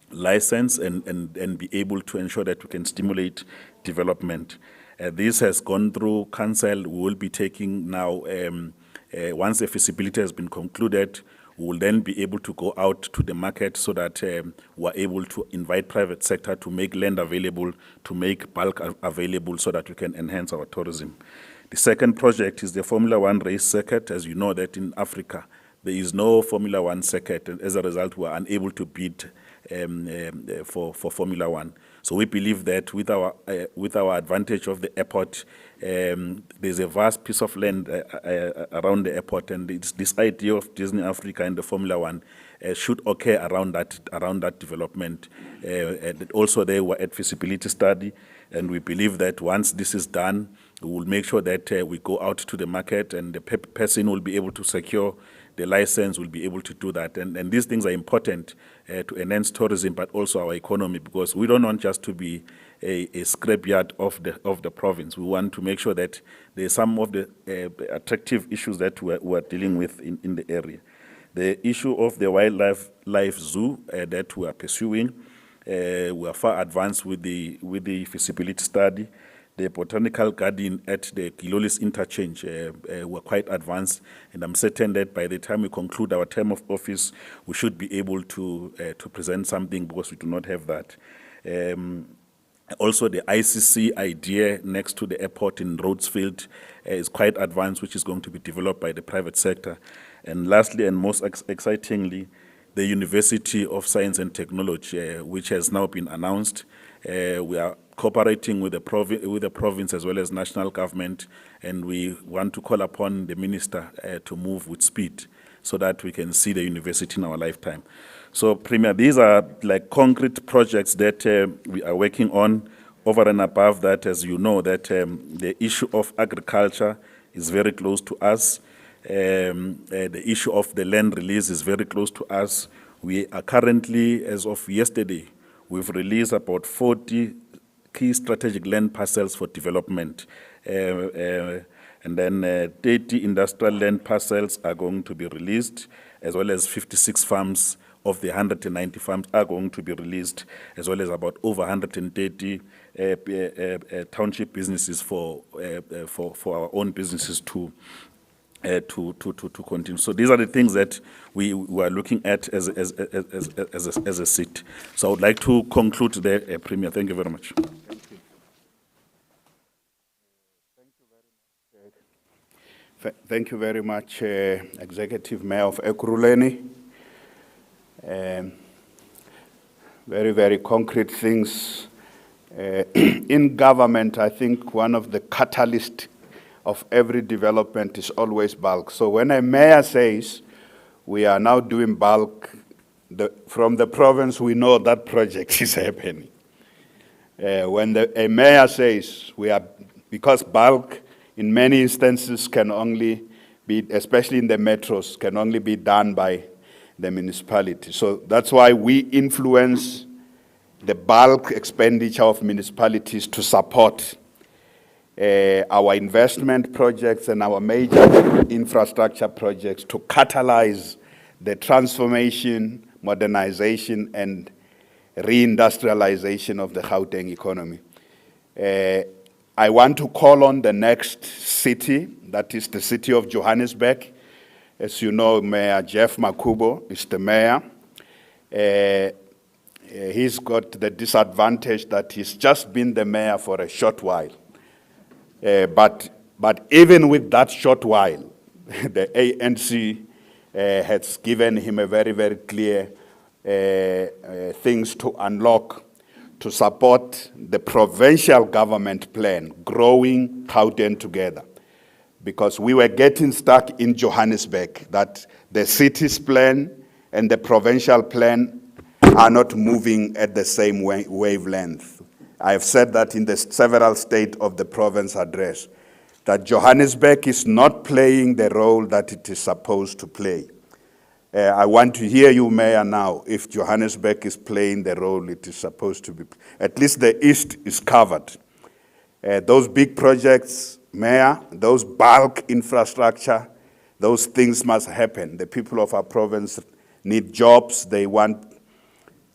license and be able to ensure that we can stimulate development. This has gone through council. We will be taking now, once the feasibility has been concluded, we will then be able to go out to the market so that we are able to invite private sector to make land available, to make bulk available so that we can enhance our tourism. The second project is the Formula One race circuit. As you know, that in Africa, there is no Formula One circuit, and as a result, we are unable to bid for Formula One. So we believe that with our advantage of the airport, there's a vast piece of land around the airport, and this idea of Disney Africa and the Formula One should occur around that development. And also, they were at feasibility study, and we believe that once this is done, we will make sure that we go out to the market, and the person will be able to secure the license, will be able to do that. And these things are important to enhance tourism, but also our economy, because we don't want just to be a scrapyard of the province. We want to make sure that there's some of the attractive issues that we're dealing with in the area. The issue of the wildlife zoo that we are pursuing, we are far advanced with the feasibility study. The botanical garden at the Gilolis interchange were quite advanced, and I'm certain that by the time we conclude our term of office, we should be able to present something, because we do not have that. Also, the ICC idea next to the airport in Rhodesfield is quite advanced, which is going to be developed by the private sector. And lastly, and most excitingly, the University of Science and Technology, which has now been announced. We are cooperating with the province as well as national government, and we want to call upon the minister to move with speed so that we can see the university in our lifetime. So, Premier, these are like concrete projects that we are working on. Over and above that, as you know, that the issue of agriculture is very close to us. The issue of the land release is very close to us. We are currently, as of yesterday, we've released about 40 key strategic land parcels for development. And then 30 industrial land parcels are going to be released, as well as 56 farms of the 190 farms are going to be released, as well as about over 130 township businesses for our own businesses to continue. So these are the things that we are looking at as a seat. So I would like to conclude there, Premier. Thank you very much. Thank you very much, Executive Mayor of Ekurhuleni. Very, very concrete things. In government, I think one of the catalysts of every development is always bulk. So when a mayor says we are now doing bulk, from the province we know that project is happening. When a mayor says we are, because bulk in many instances can only be, especially in the metros, can only be done by the municipality. So that's why we influence the bulk expenditure of municipalities to support our investment projects and our major infrastructure projects to catalyze the transformation, modernization, and reindustrialization of the Gauteng economy. I want to call on the next city, that is the city of Johannesburg. As you know, Mayor Jeff Makubo is the mayor. He's got the disadvantage that he's just been the mayor for a short while. But even with that short while, the ANC has given him a very, very clear things to unlock to support the provincial government plan, growing Gauteng together. Because we were getting stuck in Johannesburg, that the city's plan and the provincial plan are not moving at the same wavelength. I have said that in the several State of the Province address, that Johannesburg is not playing the role that it is supposed to play. I want to hear you, Mayor, now, if Johannesburg is playing the role it is supposed to be. At least the East is covered. Those big projects, Mayor, those bulk infrastructure, those things must happen. The people of our province need jobs. They want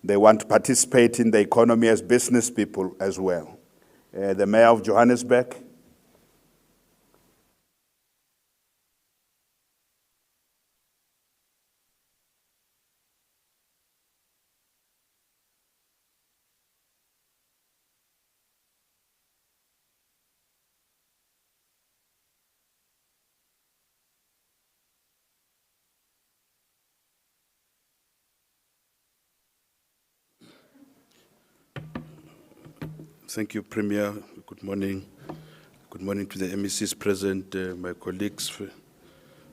to participate in the economy as business people as well. The Mayor of Johannesburg. Thank you, Premier. Good morning. Good morning to the MECs present, my colleagues,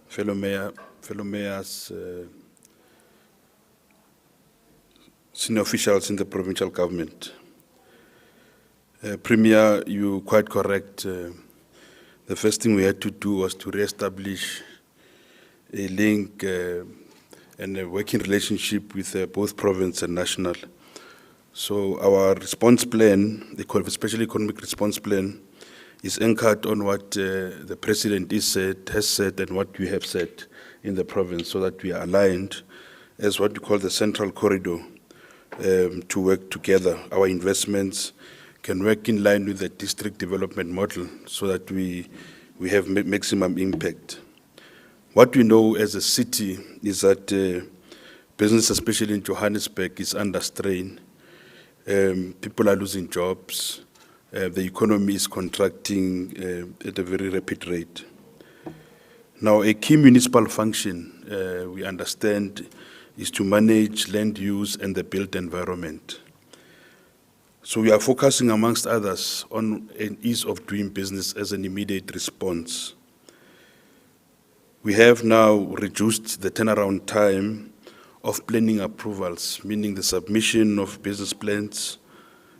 fellow mayors, senior officials in the provincial government. Premier, you're quite correct. The first thing we had to do was to reestablish a link and a working relationship with both province and national. So our response plan, the special economic response plan, is anchored on what the President has said and what we have said in the province, so that we are aligned as what we call the central corridor to work together. Our investments can work in line with the district development model so that we have maximum impact. What we know as a city is that business, especially in Johannesburg, is under strain. People are losing jobs. The economy is contracting at a very rapid rate. Now, a key municipal function, we understand, is to manage land use and the built environment. So we are focusing, amongst others, on an ease of doing business as an immediate response. We have now reduced the turnaround time of planning approvals, meaning the submission of business plans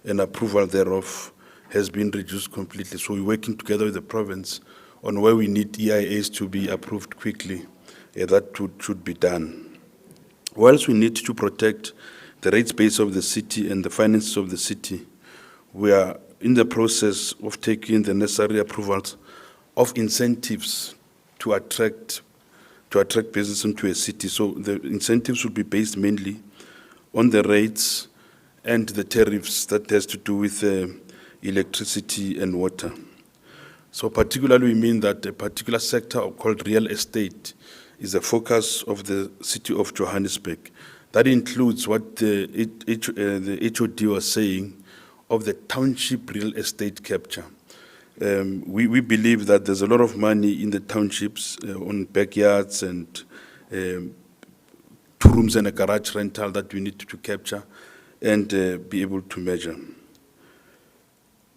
and approval thereof has been reduced completely. So we're working together with the province on where we need EIAs to be approved quickly. That should be done. Whilst we need to protect the rate space of the city and the finances of the city, we are in the process of taking the necessary approvals of incentives to attract business into a city. So the incentives will be based mainly on the rates and the tariffs that has to do with electricity and water. So particularly we mean that a particular sector called real estate is a focus of the city of Johannesburg. That includes what the HOD was saying of the township real estate capture. We believe that there's a lot of money in the townships on backyards and 2 rooms and a garage rental that we need to capture and be able to measure.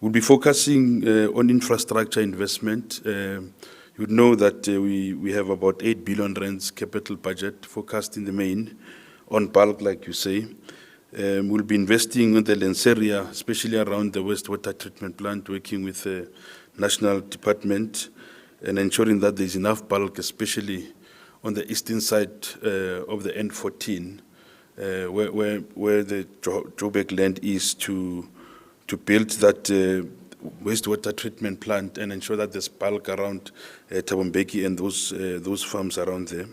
We'll be focusing on infrastructure investment. You know that we have about 8 billion rands capital budget focused in the main on bulk, like you say. We'll be investing in the Lens area, especially around the wastewater treatment plant, working with the National Department and ensuring that there's enough bulk, especially on the eastern side of the N14, where the Joburg land is to build that wastewater treatment plant and ensure that there's bulk around Tabombeki and those farms around there.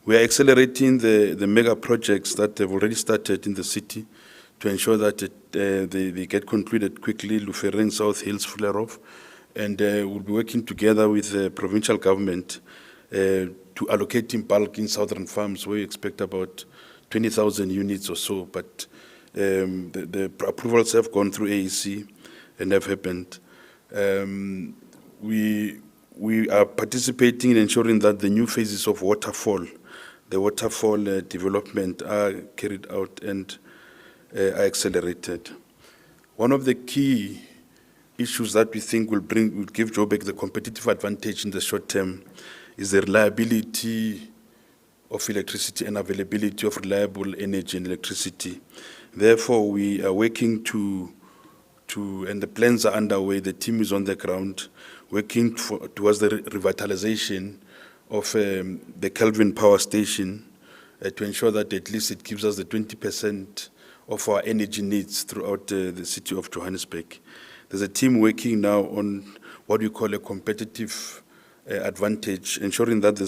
We are accelerating the mega projects that have already started in the city to ensure that they get concluded quickly, Luferin South Hills flare-off. And we'll be working together with the provincial government to allocate in bulk in southern farms, where we expect about 20,000 units or so. But the approvals have gone through AEC and have happened. We are participating in ensuring that the new phases of the waterfall development are carried out and are accelerated. One of the key issues that we think will give Joburg the competitive advantage in the short term is the reliability of electricity and availability of reliable energy and electricity. Therefore, we are working and the plans are underway, the team is on the ground, working towards the revitalization of the Kelvin Power Station to ensure that at least it gives us the 20% of our energy needs throughout the city of Johannesburg. There's a team working now on what we call a competitive advantage, ensuring that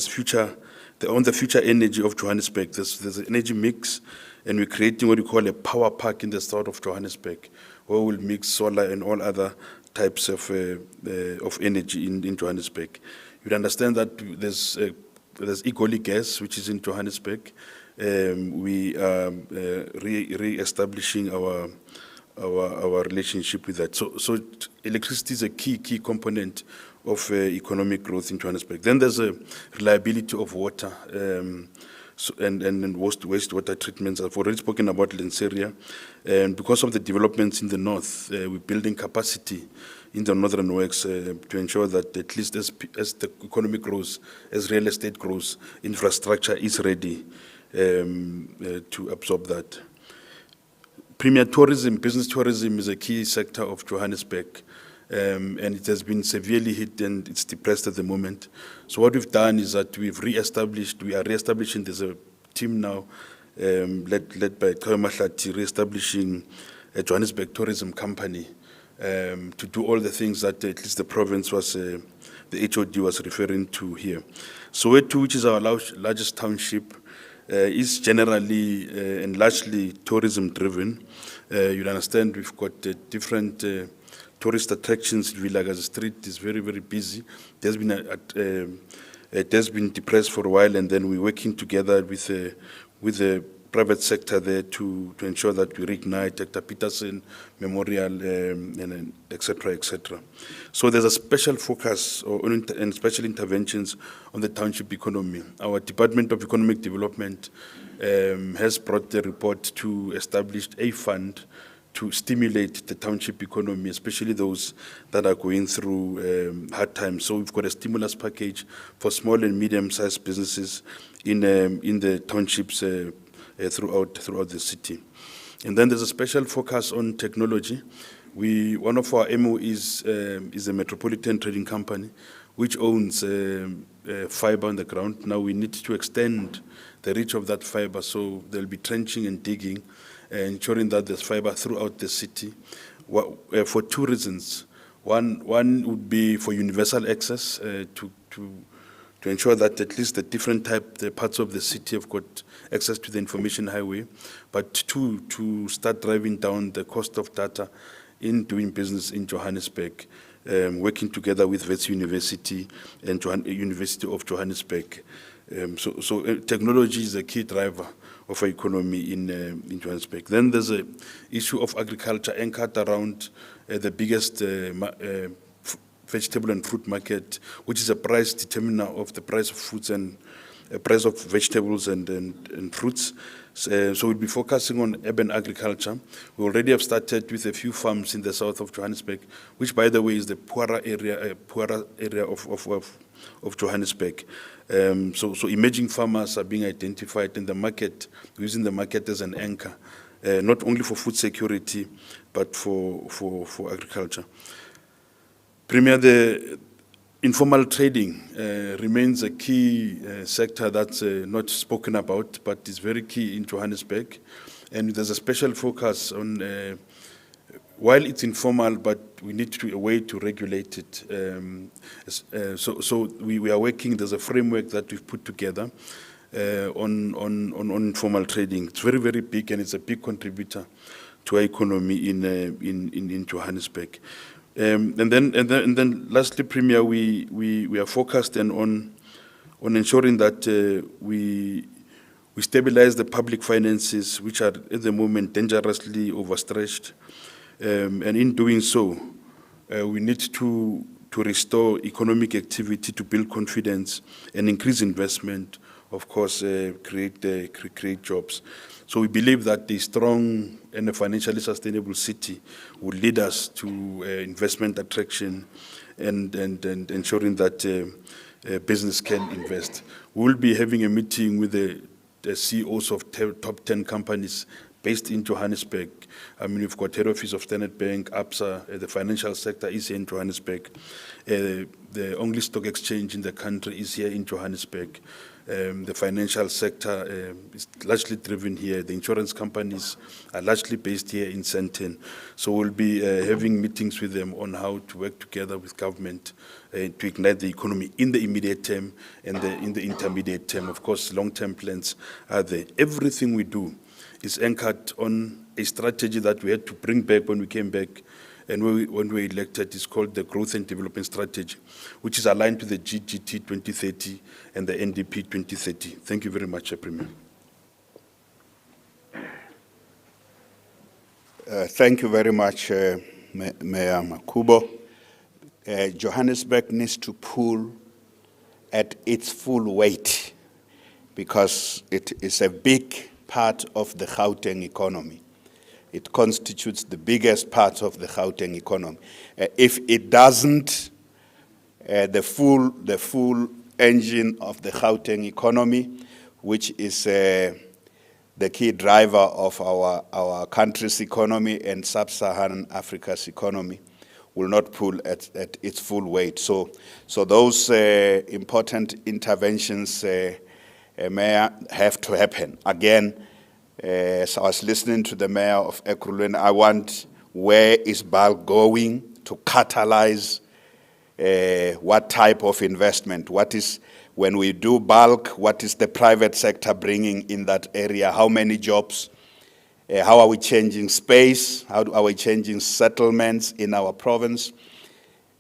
on the future energy of Johannesburg, there's an energy mix, and we're creating what we call a power park in the south of Johannesburg, where we'll mix solar and all other types of energy in Johannesburg. You'd understand that there's Egoli gas, which is in Johannesburg. We are re-establishing our relationship with that. So electricity is a key component of economic growth in Johannesburg. Then there's a reliability of water and wastewater treatments. I've already spoken about Lenseria. And because of the developments in the north, we're building capacity in the northern works to ensure that at least as the economy grows, as real estate grows, infrastructure is ready to absorb that. Premier tourism, business tourism is a key sector of Johannesburg, and it has been severely hit and it's depressed at the moment. So what we've done is that we are re-establishing, there's a team now led by Toyo Mahlati, re-establishing a Johannesburg tourism company to do all the things that at least the province the HOD was referring to here. Soweto, which is our largest township, is generally and largely tourism driven. You'll understand we've got different tourist attractions. Vilakazi Street is very, very busy. It has been depressed for a while, and then we're working together with the private sector there to ensure that we reignite Dr. Peterson Memorial, and et cetera, et cetera. So there's a special focus and special interventions on the township economy. Our Department of Economic Development has brought the report to establish a fund to stimulate the township economy, especially those that are going through hard times. So we've got a stimulus package for small and medium-sized businesses in the townships throughout the city. And then there's a special focus on technology. One of our MOEs is a Metropolitan Trading Company, which owns fiber on the ground. Now we need to extend the reach of that fiber, so there'll be trenching and digging, ensuring that there's fiber throughout the city for two reasons. One would be for universal access to ensure that at least the parts of the city have got access to the information highway, but two, to start driving down the cost of data in doing business in Johannesburg, working together with Wits University and University of Johannesburg. So technology is a key driver of our economy in Johannesburg. Then there's an issue of agriculture anchored around the biggest vegetable and fruit market, which is a price determiner of the price of fruits and price of vegetables and fruits. So we'll be focusing on urban agriculture. We already have started with a few farms in the south of Johannesburg, which, by the way, is the poorer area of Johannesburg. So emerging farmers are being identified in the market, using the market as an anchor, not only for food security, but for agriculture. Premier, the informal trading remains a key sector that's not spoken about, but is very key in Johannesburg. And there's a special focus on, while it's informal, but we need a way to regulate it. So we are working, there's a framework that we've put together on informal trading. It's very, very big, and it's a big contributor our economy in Johannesburg. And then lastly, Premier, we are focused on ensuring that we stabilize the public finances, which are at the moment dangerously overstretched. And in doing so, we need to restore economic activity, to build confidence and increase investment, of course, create jobs. So we believe that the strong and a financially sustainable city will lead us to investment attraction and ensuring that business can invest. We will be having a meeting with the CEOs of top 10 companies based in Johannesburg. I mean, we've got head office of Standard Bank, ABSA, the financial sector is here in Johannesburg. The only stock exchange in the country is here in Johannesburg. The financial sector is largely driven here. The insurance companies are largely based here in Sandton. So we'll be having meetings with them on how to work together with government to ignite the economy in the immediate term and in the intermediate term. Of course, long-term plans are there. Everything we do is anchored on a strategy that we had to bring back when we came back and when we were elected. It's called the Growth and Development Strategy, which is aligned to the GGT 2030 and the NDP 2030. Thank you very much, Premier. Thank you very much, Mayor Makubo. Johannesburg needs to pull at its full weight because it is a big part of the Gauteng economy. It constitutes the biggest part of the Gauteng economy. If it doesn't, the full engine of the Gauteng economy, which is the key driver of our country's economy and sub-Saharan Africa's economy, will not pull at its full weight. So those important interventions, Mayor, have to happen. Again, as I was listening to the Mayor of Ekurhuleni, I want, where is BAL going to catalyze what type of investment? What is, when we do bulk, what is the private sector bringing in that area? How many jobs? How are we changing space? How are we changing settlements in our province?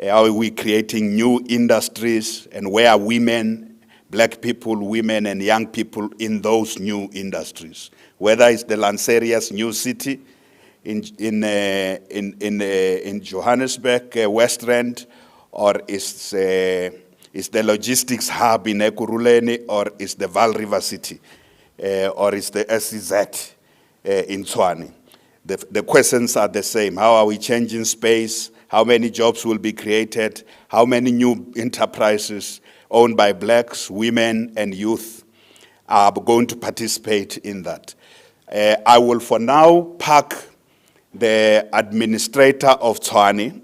How are we creating new industries? And where are women, black people, women, and young people in those new industries? Whether it's the Lanseria's new city in Johannesburg, West Rand, or is the logistics hub in Ekurhuleni, or is the Vaal River City, or is the SEZ in Tshwane. The questions are the same. How are we changing space? How many jobs will be created? How many new enterprises owned by blacks, women, and youth are going to participate in that? I will for now park the administrator of Tshwane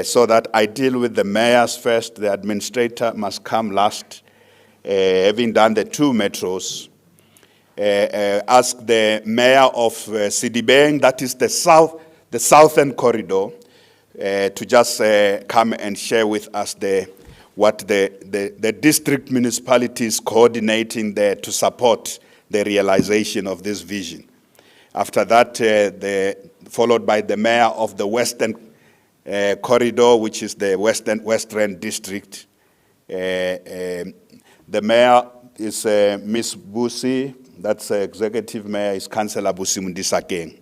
so that I deal with the mayors first. The administrator must come last, having done the two metros. Ask the mayor of Sidibeng, that is the southern corridor, to just come and share with us what the district municipality is coordinating there to support the realization of this vision. After that, followed by the mayor of the western corridor, which is the West Rand district. The mayor is Miss Busi, that's executive mayor, is Councillor Busi Mundisakeng.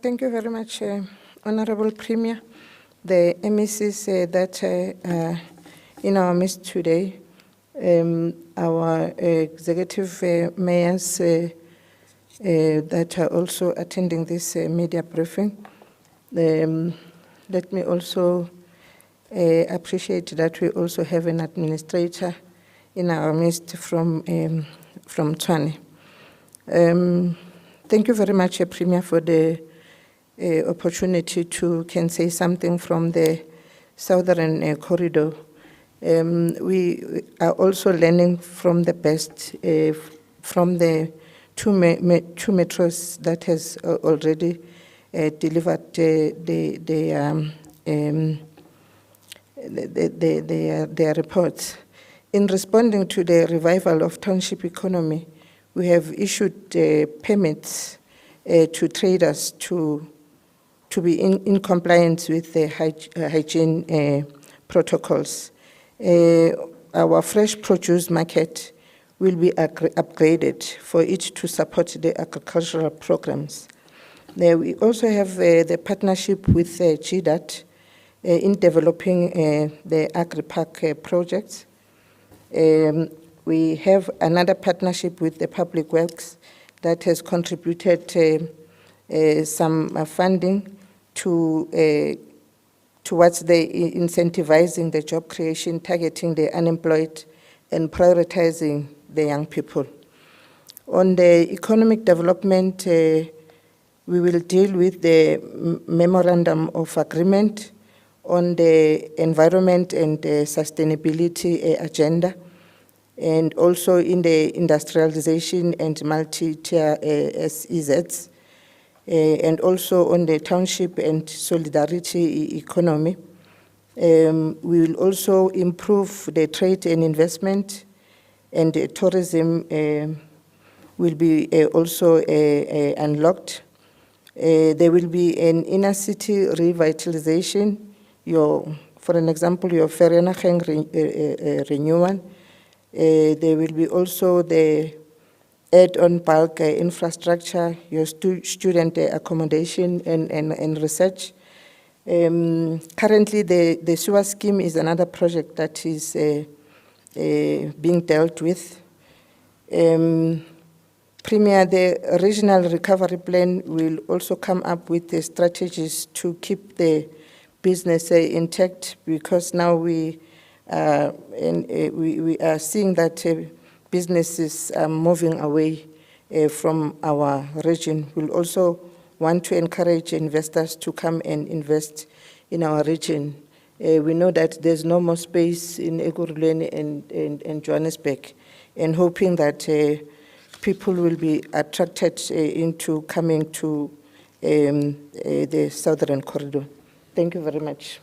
Thank you very much, Honorable Premier. The MECs that are in our midst today, our executive mayors that are also attending this media briefing. Let me also appreciate that we also have an administrator in our midst from Tshwane. Thank you very much, Premier, for the opportunity to can say something from the southern corridor. We are also learning from the best from the two metros that has already delivered their reports. In responding to the revival of township economy, we have issued permits to traders to be in compliance with the hygiene protocols. Our fresh produce market will be upgraded for it to support the agricultural programs. We also have the partnership with GDAT in developing the agri-park projects. We have another partnership with the Public Works that has contributed some funding towards the incentivizing the job creation, targeting the unemployed, and prioritizing the young people. On the economic development, we will deal with the memorandum of agreement on the environment and the sustainability agenda, and also in the industrialization and multi-tier SEZs, and also on the township and solidarity economy. We will also improve the trade and investment, and tourism will be also unlocked. There will be an inner city revitalization, for an example, your Vereeniging renewal. There will be also the add-on bulk infrastructure, your student accommodation and research. Currently, the sewer scheme is another project that is being dealt with. Premier, the regional recovery plan will also come up with the strategies to keep the business intact, because now we are seeing that businesses are moving away from our region. We'll also want to encourage investors to come and invest in our region. We know that there's no more space in Ekurhuleni and Johannesburg, and hoping that people will be attracted into coming to the Southern Corridor. Thank you very much.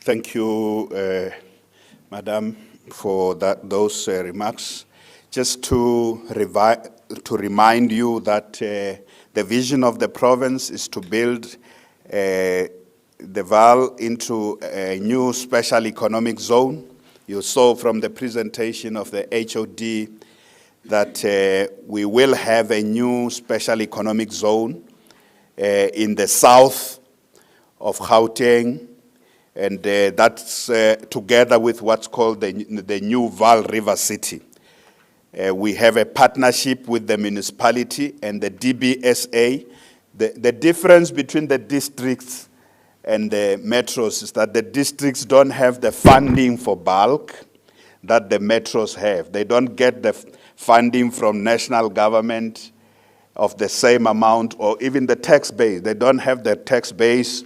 Thank you, Madam, for those remarks. Just to remind you that the vision of the province is to build the Vaal into a new special economic zone. You saw from the presentation of the HOD that we will have a new special economic zone in the south of Gauteng, and that's together with what's called the new Vaal River City. We have a partnership with the municipality and the DBSA. The difference between the districts and the metros is that the districts don't have the funding for bulk that the metros have. They don't get the funding from national government of the same amount, or even the tax base. They don't have the tax base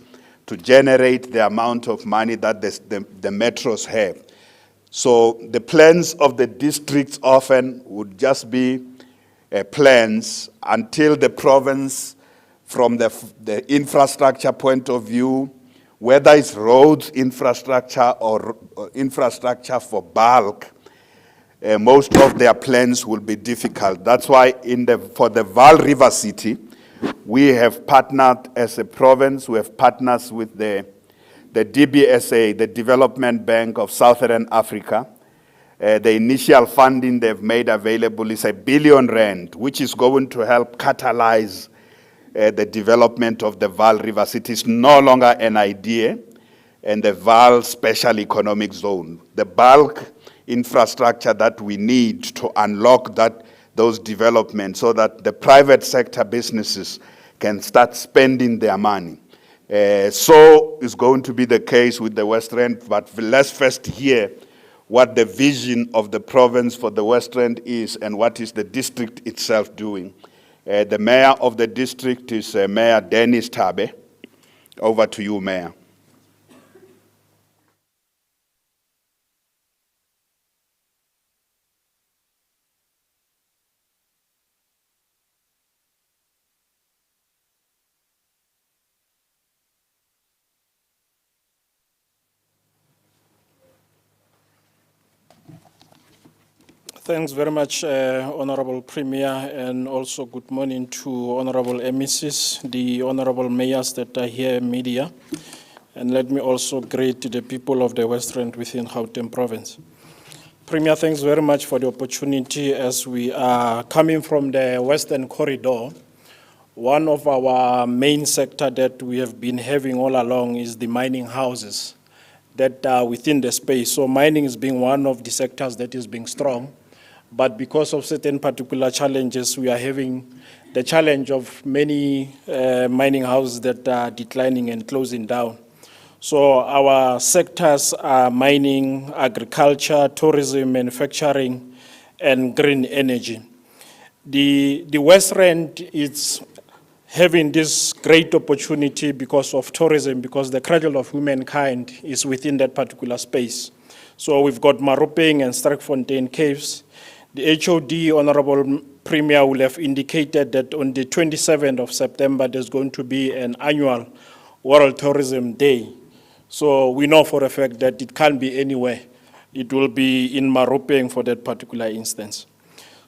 to generate the amount of money that the metros have. So the plans of the districts often would just be plans until the province, from the infrastructure point of view, whether it's roads infrastructure or infrastructure for bulk, most of their plans will be difficult. That's why for the Vaal River City, we have partnered as a province. We have partners with the DBSA, the Development Bank of Southern Africa. The initial funding they've made available is R1 billion, which is going to help catalyze the development of the Vaal River City. It's no longer an idea, and the Vaal Special Economic Zone. The bulk infrastructure that we need to unlock those developments so that the private sector businesses can start spending their money. So is going to be the case with the West Rand, but let's first hear what the vision of the province for the West Rand is and what is the district itself doing. The mayor of the district is Mayor Dennis Tabe. Over to you, Mayor. Thanks very much, Honorable Premier, and also good morning to Honorable MECs, the Honorable Mayors that are here in media. And let me also greet the people of the West Rand within Gauteng Province. Premier, thanks very much for the opportunity as we are coming from the Western Corridor. One of our main sector that we have been having all along is the mining houses that are within the space. So mining is being one of the sectors that is being strong, but because of certain particular challenges, we are having the challenge of many mining houses that are declining and closing down. So our sectors are mining, agriculture, tourism, manufacturing, and green energy. The West Rand is having this great opportunity because of tourism, because the cradle of humankind is within that particular space. So we've got Maropeng and Sterkfontein caves. The HOD, Honorable Premier, will have indicated that on the 27th of September, there's going to be an annual World Tourism Day. So we know for a fact that it can't be anywhere. It will be in Maropeng for that particular instance.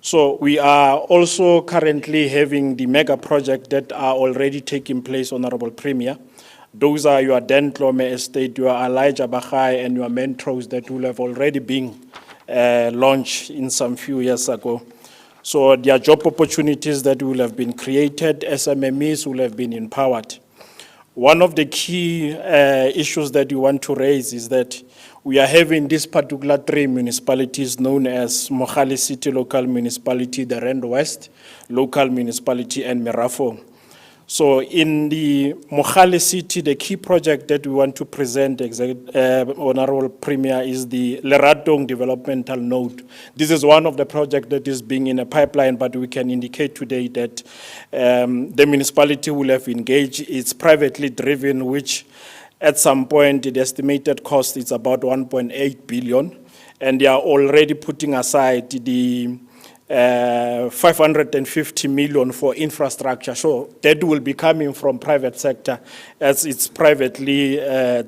So we are also currently having the mega project that are already taking place, Honorable Premier. Those are your Dentlome Estate, your Elijah Bahai, and your Mentros that will have already been launched in some few years ago. So there are job opportunities that will have been created, SMMEs will have been empowered. One of the key issues that we want to raise is that we are having these particular three municipalities known as Mogale City Local Municipality, the Rand West Local Municipality, and Merafong. So in the Mogale City, the key project that we want to present, Honorable Premier, is the Leratong Developmental Node. This is one of the projects that is being in a pipeline, but we can indicate today that the municipality will have engaged. It's privately driven, which at some point the estimated cost is about 1.8 billion, and they are already putting aside the 550 million for infrastructure. So that will be coming from private sector as it's privately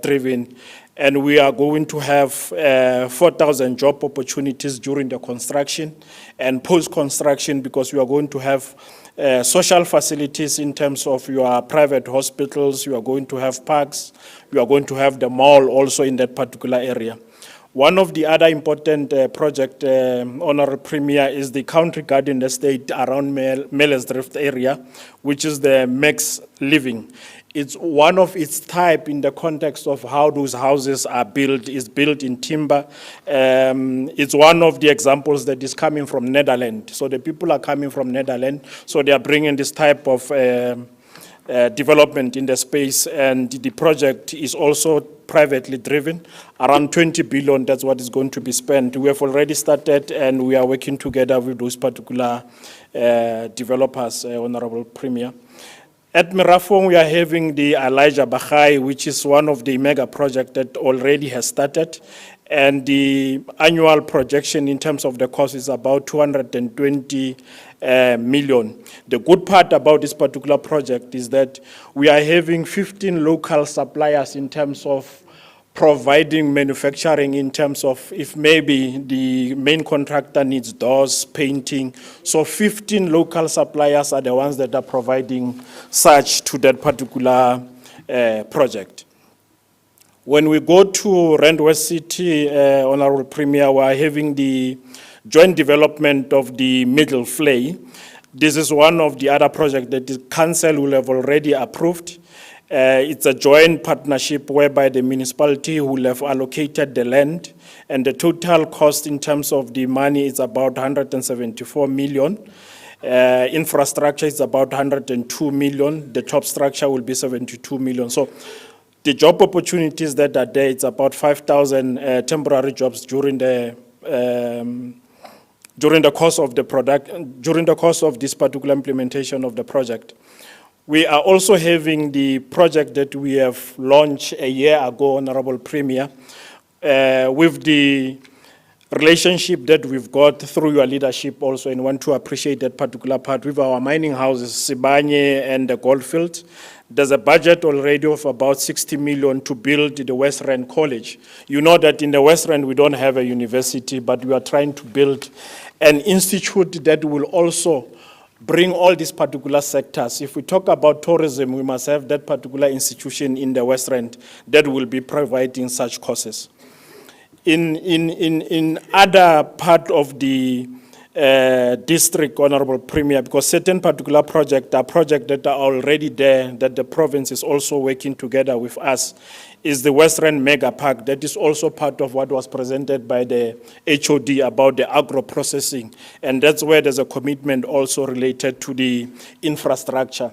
driven. And we are going to have 4,000 job opportunities during the construction and post-construction, because we are going to have social facilities in terms of your private hospitals, you are going to have parks, you are going to have the mall also in that particular area. One of the other important project, Honorable Premier, is the Country Garden Estate around Mellesdrift area, which is the Max Living. It's one of its type in the context of how those houses are built. It's built in timber. It's one of the examples that is coming from Netherlands. So the people are coming from Netherlands, so they are bringing this type of development in the space, and the project is also privately driven. Around 20 billion, that's what is going to be spent. We have already started, and we are working together with those particular developers, Honorable Premier. At Merafong, we are having the Elijah Bahai, which is one of the mega projects that already has started. And the annual projection in terms of the cost is about 220 million. The good part about this particular project is that we are having 15 local suppliers in terms of providing manufacturing, in terms of if maybe the main contractor needs doors, painting. So 15 local suppliers are the ones that are providing such to that particular project. When we go to Rand West City, Honorable Premier, we are having the joint development of the Middle Flay. This is one of the other projects that the council will have already approved. It's a joint partnership whereby the municipality will have allocated the land, and the total cost in terms of the money is about 174 million. Infrastructure is about 102 million. The top structure will be 72 million. So the job opportunities that are there, it's about 5,000 temporary jobs during the course of this particular implementation of the project. We are also having the project that we have launched a year ago, Honorable Premier, with the relationship that we've got through your leadership also, and want to appreciate that particular part with our mining houses, Sibanye and the Goldfield. There's a budget already of about 60 million to build the West Rand College. You know that in the West Rand we don't have a university, but we are trying to build an institute that will also bring all these particular sectors. If we talk about tourism, we must have that particular institution in the West Rand that will be providing such courses. In other part of the district, Honorable Premier, because certain particular projects are projects that are already there, that the province is also working together with us, is the West Rand Mega Park. That is also part of what was presented by the HOD about the agro-processing. And that's where there's a commitment also related to the infrastructure.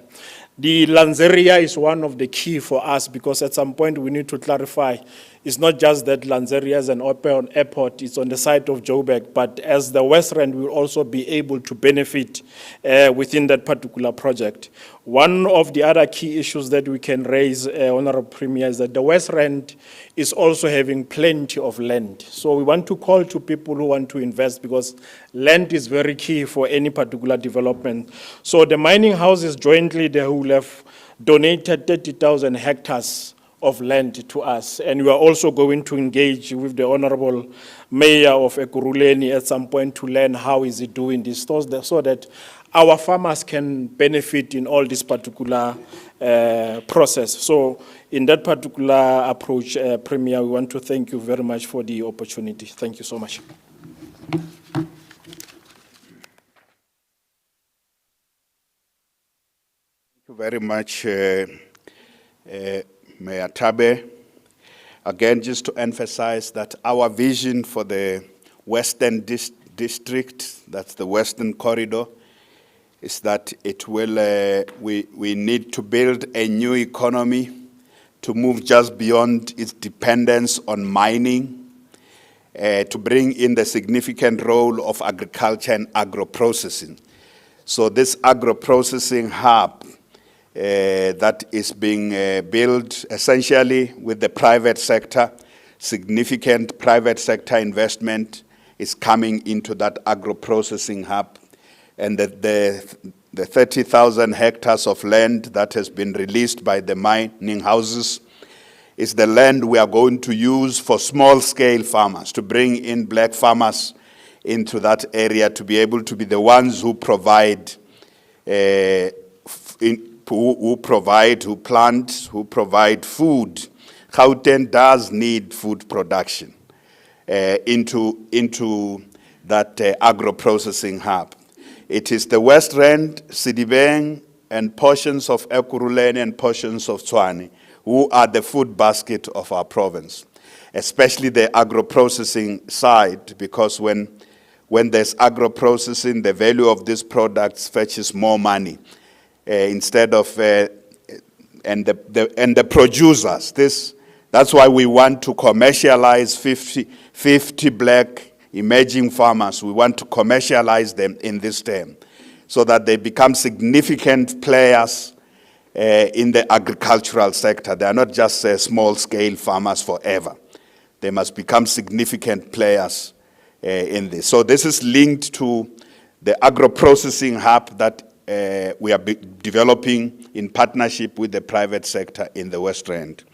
The Lanzeria is one of the key for us because at some point we need to clarify. It's not just that Lanzeria is an open airport, it's on the side of Joburg, but as the West Rand will also be able to benefit within that particular project. One of the other key issues that we can raise, Honorable Premier, is that the West Rand is also having plenty of land. So we want to call to people who want to invest because land is very key for any particular development. So the mining houses jointly, they will have donated 30,000 hectares of land to us. And we are also going to engage with the Honorable Mayor of Ekurhuleni at some point to learn how is he doing this, so that our farmers can benefit in all this particular process. So in that particular approach, Premier, we want to thank you very much for the opportunity. Thank you so much. Thank you very much, Mayor Tabe. Again, just to emphasize that our vision for the Western District, that's the Western Corridor, is that it will, we need to build a new economy to move just beyond its dependence on mining, to bring in the significant role of agriculture and agro-processing. So this agro-processing hub that is being built essentially with the private sector, significant private sector investment is coming into that agro-processing hub. And the 30,000 hectares of land that has been released by the mining houses is the land we are going to use for small-scale farmers, to bring in black farmers into that area to be able to be the ones who provide who plant, who provide food. Gauteng does need food production into that agro-processing hub. It is the West Rand, Sidibeng, and portions of Ekurhuleni and portions of Tshwane who are the food basket of our province, especially the agro-processing side, because when there's agro-processing, the value of these products fetches more money. Instead of, and the producers, that's why we want to commercialize 50 black emerging farmers. We want to commercialize them in this term so that they become significant players in the agricultural sector. They are not just small-scale farmers forever. They must become significant players in this. So this is linked to the agro-processing hub that we are developing in partnership with the private sector in the West Rand.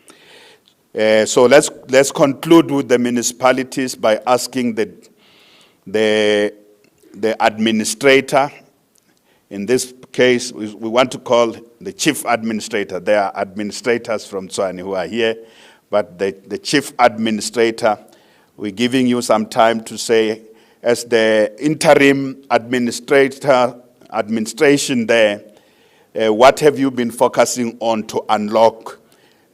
So let's conclude with the municipalities by asking the administrator. In this case, we want to call the chief administrator. There are administrators from Tshwane who are here, but the chief administrator, we're giving you some time to say, as the interim administration there, what have you been focusing on to unlock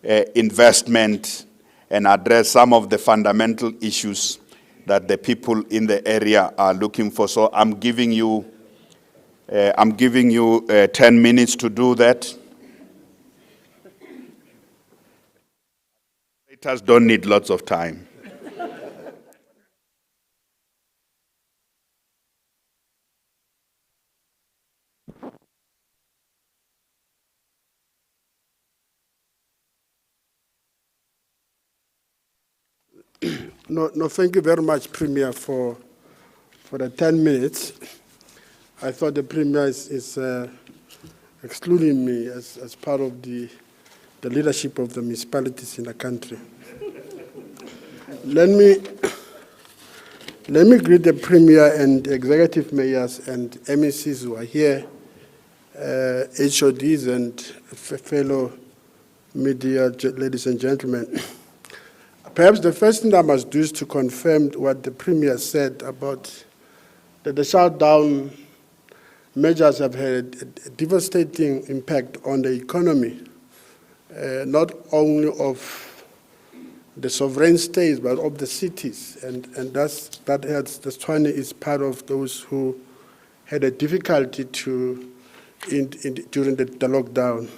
investment and address some of the fundamental issues that the people in the area are looking for? So I'm giving you 10 minutes to do that. Administrators don't need lots of time. No, thank you very much, Premier, for the 10 minutes. I thought the Premier is excluding me as part of the leadership of the municipalities in the country. Let Let me greet the Premier and Executive Mayors and MECs who are here, HODs and fellow media, ladies and gentlemen. Perhaps the first thing I must do is to confirm what the Premier said about that the shutdown measures have had a devastating impact on the economy, not only of the sovereign states, but of the cities. And the Tshwane is part of those who had a difficulty during the lockdown.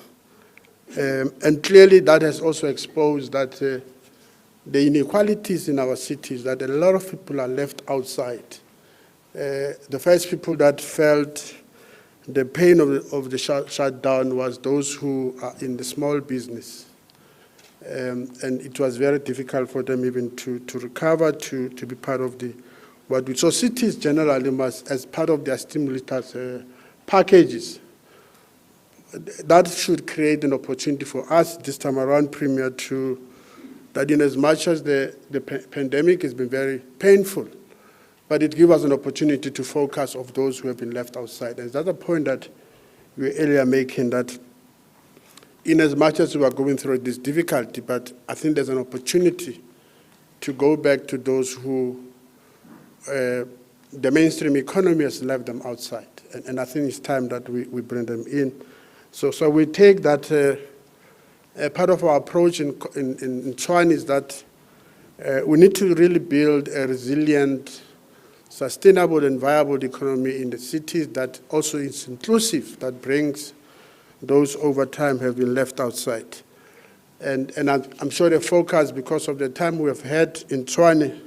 And clearly that has also exposed that the inequalities in our cities, that a lot of people are left outside. The first people that felt the pain of the shutdown was those who are in the small business. And it was very difficult for them even to recover, to be part of what we saw. Cities generally must, as part of their stimulus packages, that should create an opportunity for us this time around, Premier, that in as much as the pandemic has been very painful, but it gives us an opportunity to focus on those who have been left outside. And that's a point that you were earlier making, that in as much as we are going through this difficulty, but I think there's an opportunity to go back to those who the mainstream economy has left them outside. And I think it's time that we bring them in. So we take that part of our approach in Tshwane is that we need to really build a resilient, sustainable and viable economy in the cities that also is inclusive, that brings those over time have been left outside. And I'm sure the focus, because of the time we have had in Tshwane,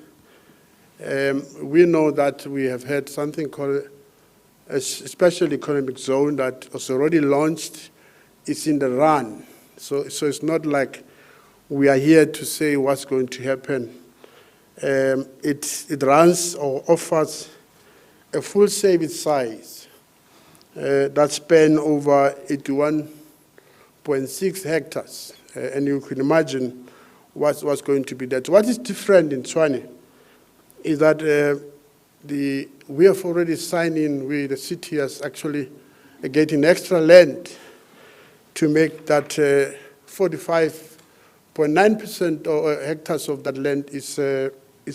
we know that we have had something called a special economic zone that was already launched. It's in the run. So it's not like we are here to say what's going to happen. It runs or offers a full service size that span over 81.6 hectares. And you can imagine what's going to be that. What is different in Tshwane is that we have already signed in with the city as actually getting extra land to make that 45.9% or hectares of that land is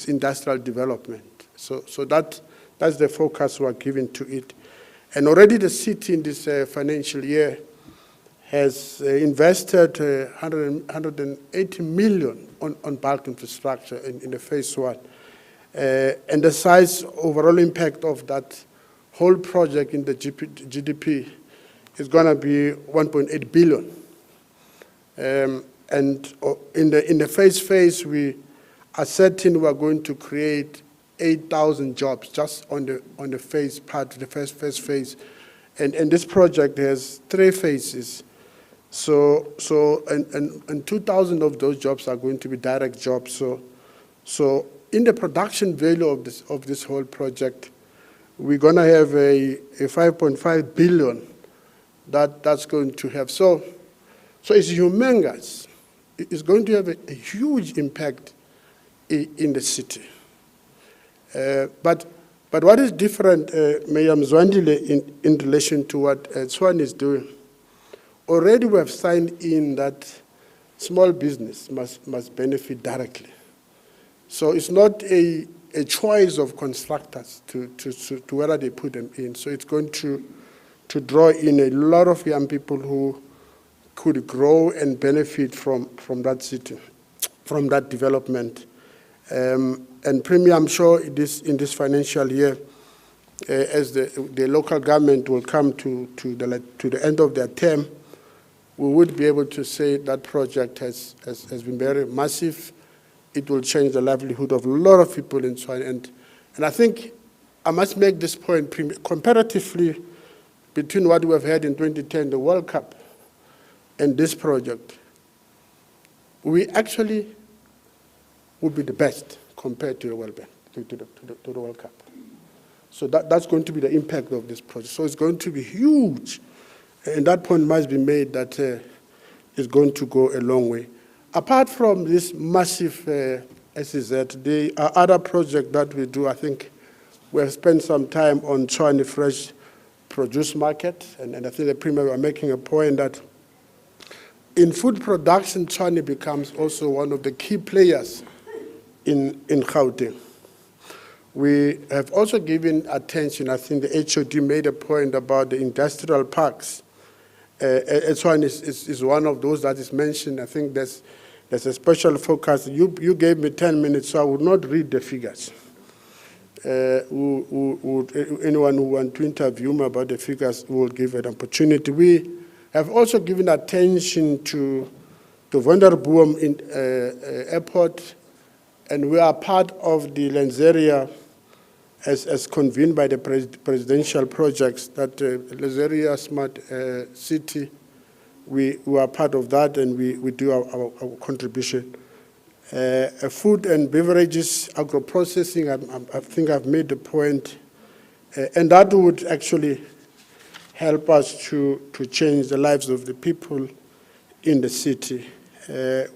industrial development. So that's the focus we are giving to it. And already the city in this financial year has invested 180 million on bulk infrastructure in the phase one. And the size overall impact of that whole project in the GDP is going to be 1.8 billion. And in the phase, we are certain we are going to create 8,000 jobs just on the phase part, the first phase. And this project has 3 phases. So 2,000 of those jobs are going to be direct jobs. So in the production value of this whole project, we're going to have a 5.5 billion that's going to have. So it's humongous. It's going to have a huge impact in the city. But what is different, Mayor Mzwandile, in relation to what Tshwane is doing? Already we have signed in that small business must benefit directly. So it's not a choice of constructors to whether they put them in. So it's going to draw in a lot of young people who could grow and benefit from that city, from that development. And Premier, I'm sure in this financial year, as the local government will come to the end of their term, we would be able to say that project has been very massive. It will change the livelihood of a lot of people in Tshwane. And I think I must make this point, comparatively, between what we have had in 2010, the World Cup, and this project, we actually would be the best compared to the World Bank, to the World Cup. So that's going to be the impact of this project. So it's going to be huge. And that point must be made that it's going to go a long way. Apart from this massive SEZ. There are other projects that we do. I think we have spent some time on Tshwane Fresh Produce Market, and I think the Premier were making a point that in food production, Tshwane becomes also one of the key players in Gauteng. We have also given attention, I think the HOD made a point about the industrial parks. Tshwane is one of those that is mentioned. I think there's a special focus. You gave me 10 minutes, so I would not read the figures. Anyone who wants to interview me about the figures will give an opportunity. We have also given attention to Vonderboom Airport, and we are part of the Lenzeria as convened by the presidential projects that Lenzeria Smart City, we are part of that, and we do our contribution. Food and beverages, agro-processing, I think I've made the point, and that would actually help us to change the lives of the people in the city.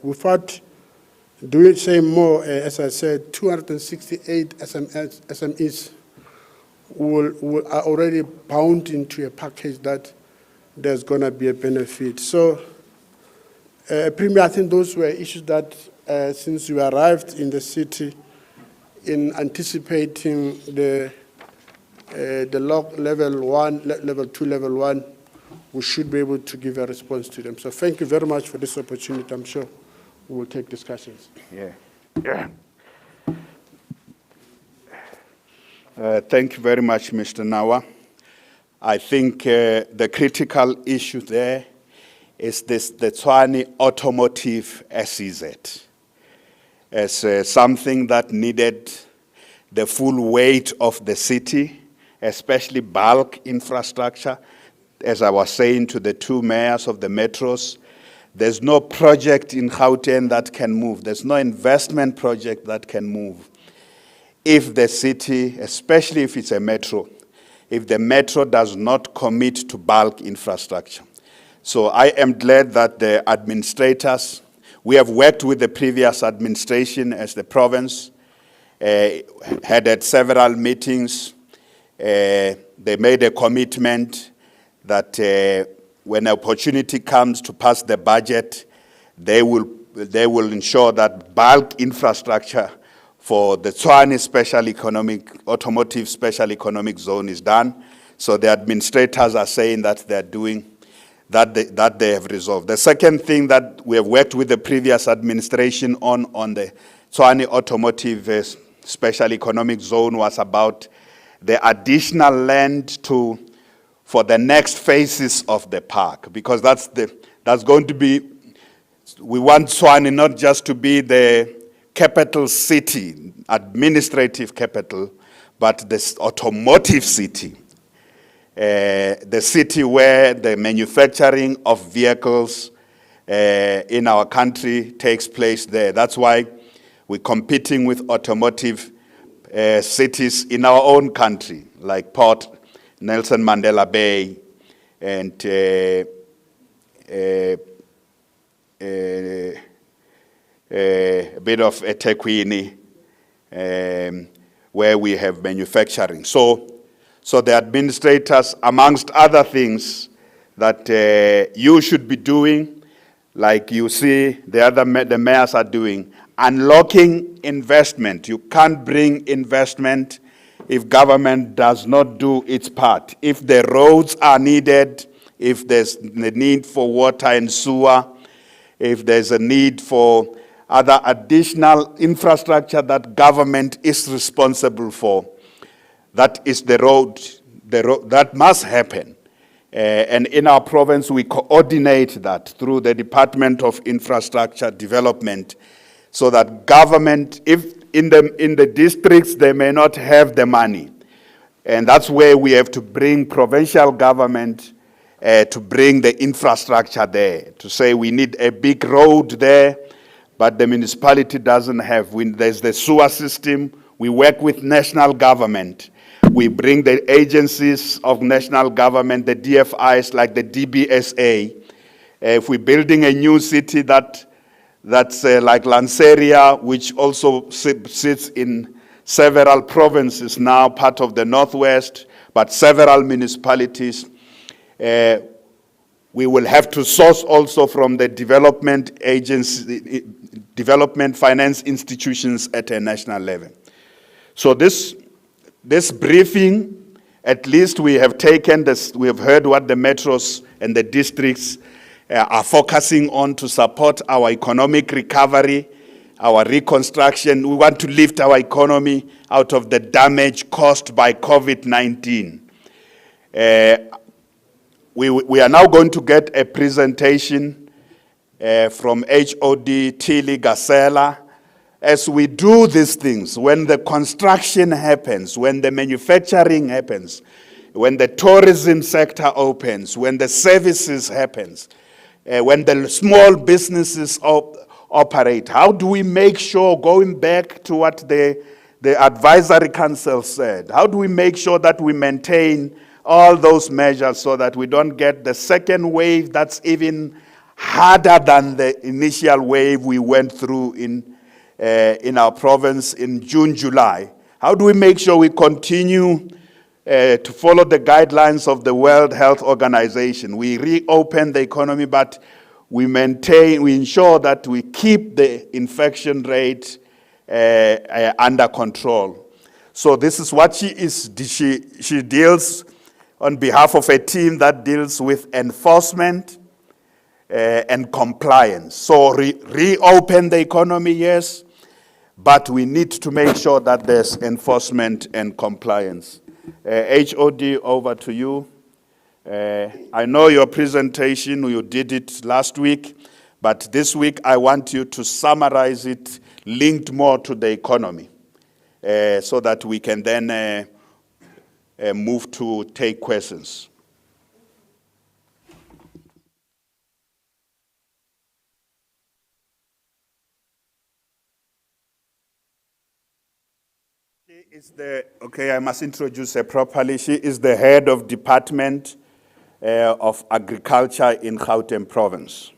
Without doing say more, as I said, 268 SMEs are already bound into a package that there's going to be a benefit. So, Premier, I think those were issues that since you arrived in the city, in anticipating the level 1, level 2, level 1, we should be able to give a response to them. So thank you very much for this opportunity. I'm sure we will take discussions. Thank you very much, Mr. Nawa. I think the critical issue there is the Tshwane Automotive SEZ as something that needed the full weight of the city, especially bulk infrastructure. As I was saying to the two mayors of the metros, there's no project in Gauteng that can move. There's no investment project that can move if the city, especially if it's a metro, if the metro does not commit to bulk infrastructure. So I am glad that the administrators, we have worked with the previous administration as the province, had several meetings. They made a commitment that when an opportunity comes to pass the budget, they will ensure that bulk infrastructure for the Tshwane Automotive Special Economic Zone is done. So the administrators are saying that they're doing, that they have resolved. The second thing that we have worked with the previous administration on the Tshwane Automotive Special Economic Zone was about the additional land for the next phases of the park, because that's going to be, we want Tshwane not just to be the capital city, administrative capital, but this automotive city. The city where the manufacturing of vehicles in our country takes place there. That's why we're competing with automotive cities in our own country, like Port Nelson Mandela Bay and a bit of eThekwini, where we have manufacturing. So the administrators, amongst other things that you should be doing, like you see the mayors are doing, unlocking investment. You can't bring investment if government does not do its part. If the roads are needed, if there's the need for water and sewer, if there's a need for other additional infrastructure that government is responsible for, that is the road that must happen. And in our province, we coordinate that through the Department of Infrastructure Development, so that government, if in the districts, they may not have the money. And that's where we have to bring provincial government to bring the infrastructure there, to say we need a big road there, but the municipality doesn't have. There's the sewer system. We work with national government. We bring the agencies of national government, the DFIs like the DBSA. If we're building a new city that that's like Lanseria, which also sits in several provinces now, part of the Northwest, but several municipalities. We will have to source also from the development agency, development finance institutions at a national level. So this briefing, at least we have taken this, we have heard what the metros and the districts are focusing on to support our economic recovery, our reconstruction. We want to lift our economy out of the damage caused by COVID-19. We are now going to get a presentation from HOD Tilly Gasela. As we do these things, when the construction happens, when the manufacturing happens, when the tourism sector opens, when the services happens, when the small businesses operate, how do we make sure, going back to what the advisory council said, how do we make sure that we maintain all those measures so that we don't get the second wave that's even harder than the initial wave we went through in our province in June, July? How do we make sure we continue to follow the guidelines of the World Health Organization? We reopen the economy, but we ensure that we keep the infection rate under control. So this is what she deals on behalf of a team that deals with enforcement and compliance. So reopen the economy, yes, but we need to make sure that there's enforcement and compliance. HOD, over to you. I know your presentation, you did it last week, but this week I want you to summarize it, linked more to the economy, so that we can then move to take questions. Okay, I must introduce her properly. She is the head of Department of Agriculture in Gauteng Province.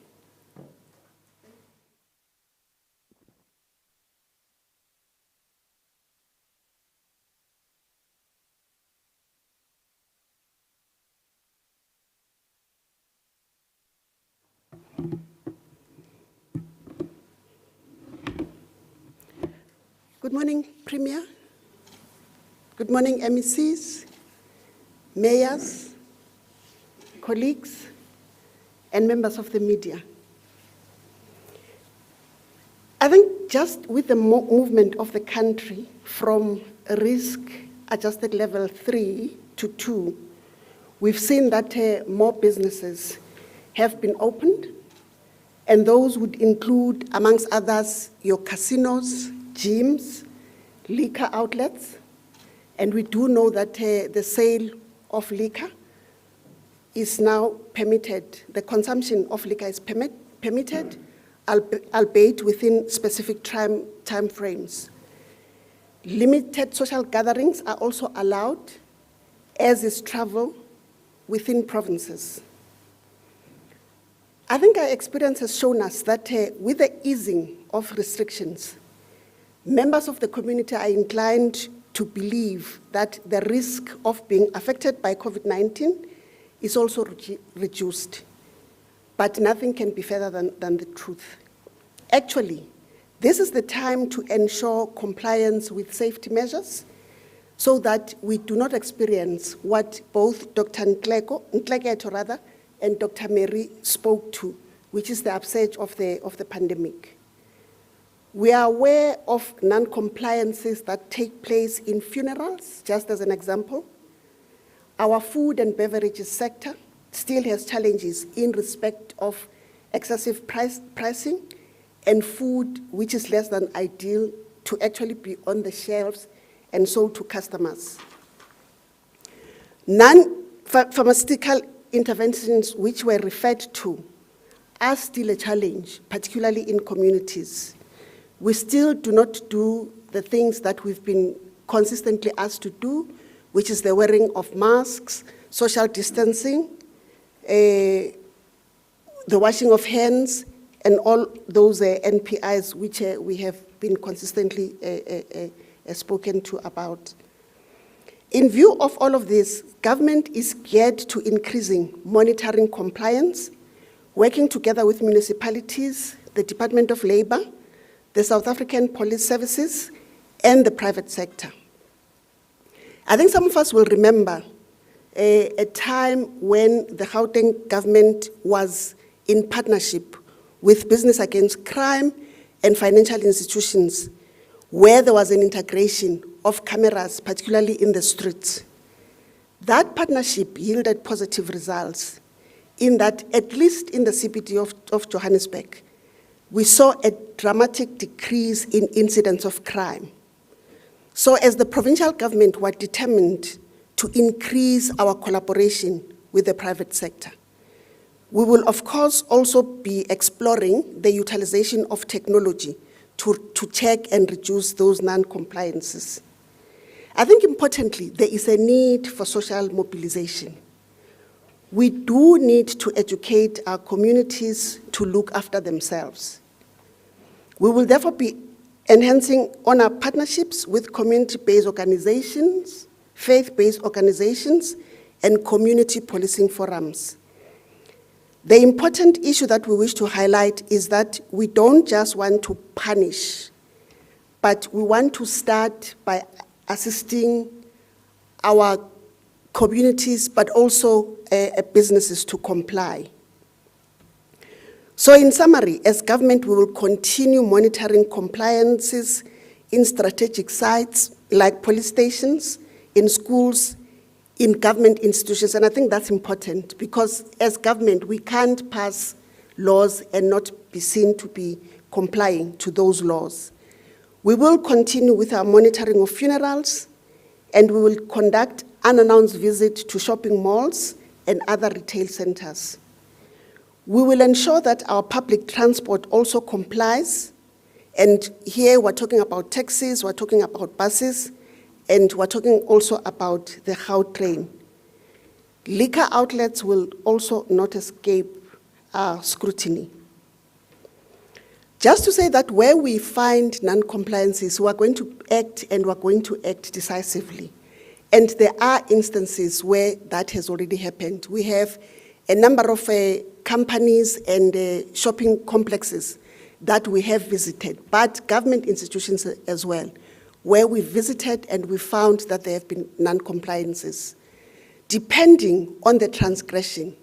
Good morning, Premier. Good morning, MECs, mayors, colleagues, and members of the media. I think just with the movement of the country from risk-adjusted level 3 to 2, we've seen that more businesses have been opened, and those would include, amongst others, your casinos, gyms, liquor outlets, and we do know that the sale of liquor is now permitted. The consumption of liquor is permitted, albeit within specific time frames. Limited social gatherings are also allowed, as is travel within provinces. I think our experience has shown us that with the easing of restrictions, members of the community are inclined to believe that the risk of being affected by COVID-19 is also reduced. But nothing can be further than the truth. Actually, this is the time to ensure compliance with safety measures so that we do not experience what both Dr. Ntleke and Dr. Mary spoke to, which is the upsurge of the pandemic. We are aware of non-compliances that take place in funerals, just as an example. Our food and beverages sector still has challenges in respect of excessive pricing and food which is less than ideal to actually be on the shelves and sold to customers. Non-pharmaceutical interventions which were referred to are still a challenge, particularly in communities. We still do not do the things that we've been consistently asked to do, which is the wearing of masks, social distancing, the washing of hands, and all those NPIs which we have been consistently spoken to about. In view of all of this, government is geared to increasing monitoring compliance, working together with municipalities, the Department of Labor, the South African Police Services, and the private sector. I think some of us will remember a time when the Gauteng government was in partnership with Business Against Crime and financial institutions, where there was an integration of cameras, particularly in the streets. That partnership yielded positive results in that, at least in the CBD of Johannesburg, we saw a dramatic decrease in incidents of crime. So as the provincial government, we're determined to increase our collaboration with the private sector. We will, of course, also be exploring the utilization of technology to check and reduce those non-compliances. I think importantly, there is a need for social mobilization. We do need to educate our communities to look after themselves. We will therefore be enhancing on our partnerships with community-based organizations, faith-based organizations, and community policing forums. The important issue that we wish to highlight is that we don't just want to punish, but we want to start by assisting our communities, but also businesses to comply. So in summary, as government, we will continue monitoring compliances in strategic sites like police stations, in schools, in government institutions, and I think that's important because as government, we can't pass laws and not be seen to be complying to those laws. We will continue with our monitoring of funerals, and we will conduct unannounced visits to shopping malls and other retail centers. We will ensure that our public transport also complies, and here we're talking about taxis, we're talking about buses, and we're talking also about the Gautrain. Liquor outlets will also not escape scrutiny. Just to say that where we find non-compliances, we're going to act, and we're going to act decisively. And there are instances where that has already happened. We have a number of companies and shopping complexes that we have visited, but government institutions as well, where we visited and we found that there have been non-compliances. Depending on the transgression,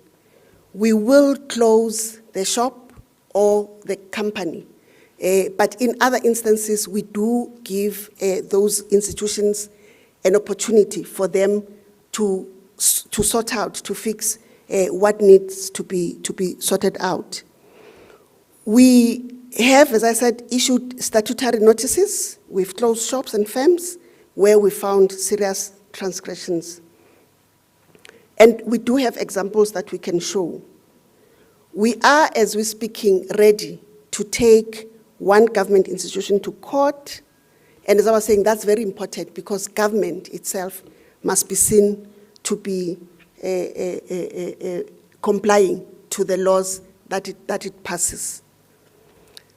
we will close the shop or the company. But in other instances, we do give those institutions an opportunity for them to sort out, to fix what needs to be sorted out. We have, as I said, issued statutory notices. We've closed shops and firms where we found serious transgressions. And we do have examples that we can show. We are, as we're speaking, ready to take one government institution to court. And as I was saying, that's very important because government itself must be seen to be complying to the laws that it passes.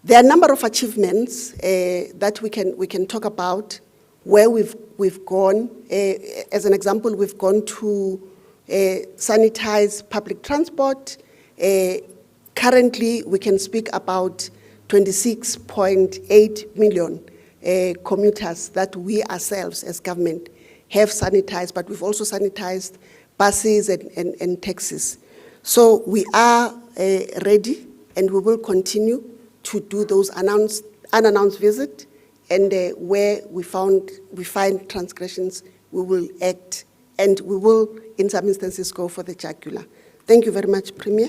There are a number of achievements that we can talk about where we've gone. As an example, we've gone to sanitize public transport. Currently, we can speak about 26.8 million commuters that we ourselves as government have sanitized, but we've also sanitized buses and taxis. So we are ready, and we will continue to do those unannounced visits, and where we find transgressions, we will act, and we will, in some instances, go for the jugular. Thank you very much, Premier.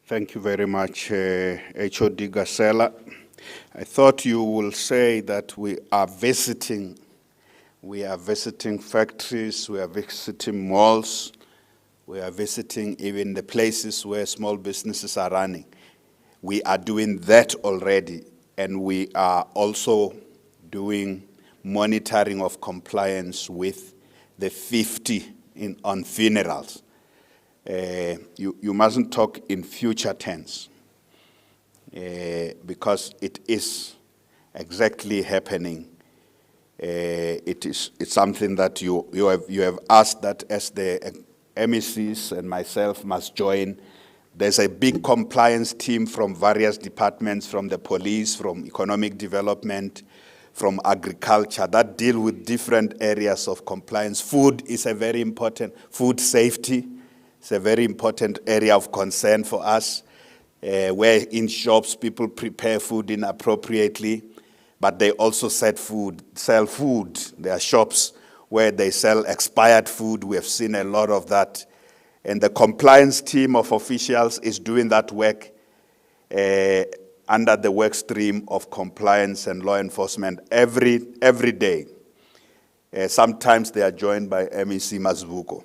Thank you very much, HOD Gasela. I thought you will say that we are visiting factories, we are visiting malls, we are visiting even the places where small businesses are running. We are doing that already, and we are also doing monitoring of compliance with the 50 on funerals. You mustn't talk in future tense because it is exactly happening. It's something that you have asked that as the MECs and myself must join. There's a big compliance team from various departments, from the police, from economic development, from agriculture, that deal with different areas of compliance. Food is a very important, food safety is a very important area of concern for us, where in shops people prepare food inappropriately, but they also sell food. There are shops where they sell expired food. We have seen a lot of that. And the compliance team of officials is doing that work under the work stream of compliance and law enforcement every day. Sometimes they are joined by MEC Mazbuko.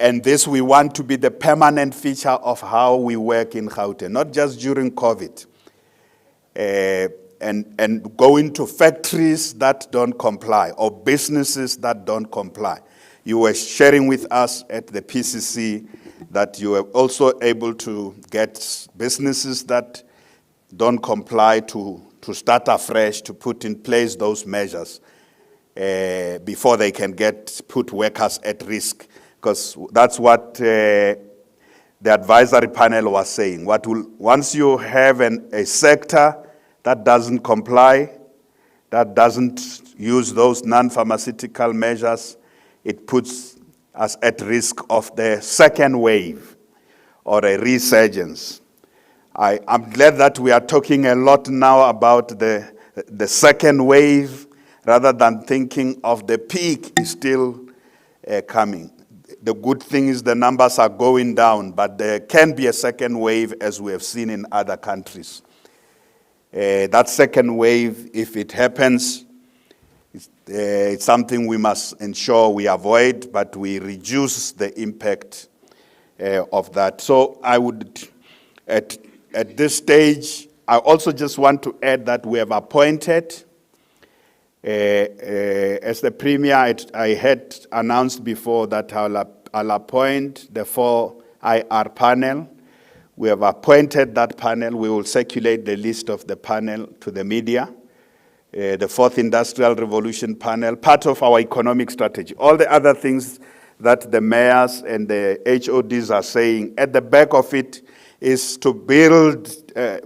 And this we want to be the permanent feature of how we work in Gauteng, not just during COVID. And go into factories that don't comply or businesses that don't comply. You were sharing with us at the PCC that you were also able to get businesses that don't comply to start afresh, to put in place those measures before they can put workers at risk. Because that's what the advisory panel was saying. Once you have a sector that doesn't comply, that doesn't use those non-pharmaceutical measures, it puts us at risk of the second wave or a resurgence. I'm glad that we are talking a lot now about the second wave rather than thinking of the peak is still coming. The good thing is the numbers are going down, but there can be a second wave as we have seen in other countries. That second wave, if it happens, it's something we must ensure we avoid, but we reduce the impact of that. So I would, at this stage, I also just want to add that we have appointed, as the Premier, I had announced before that I'll appoint the 4IR panel. We have appointed that panel. We will circulate the list of the panel to the media. The Fourth Industrial Revolution panel, part of our economic strategy. All the other things that the mayors and the HODs are saying, at the back of it is to build,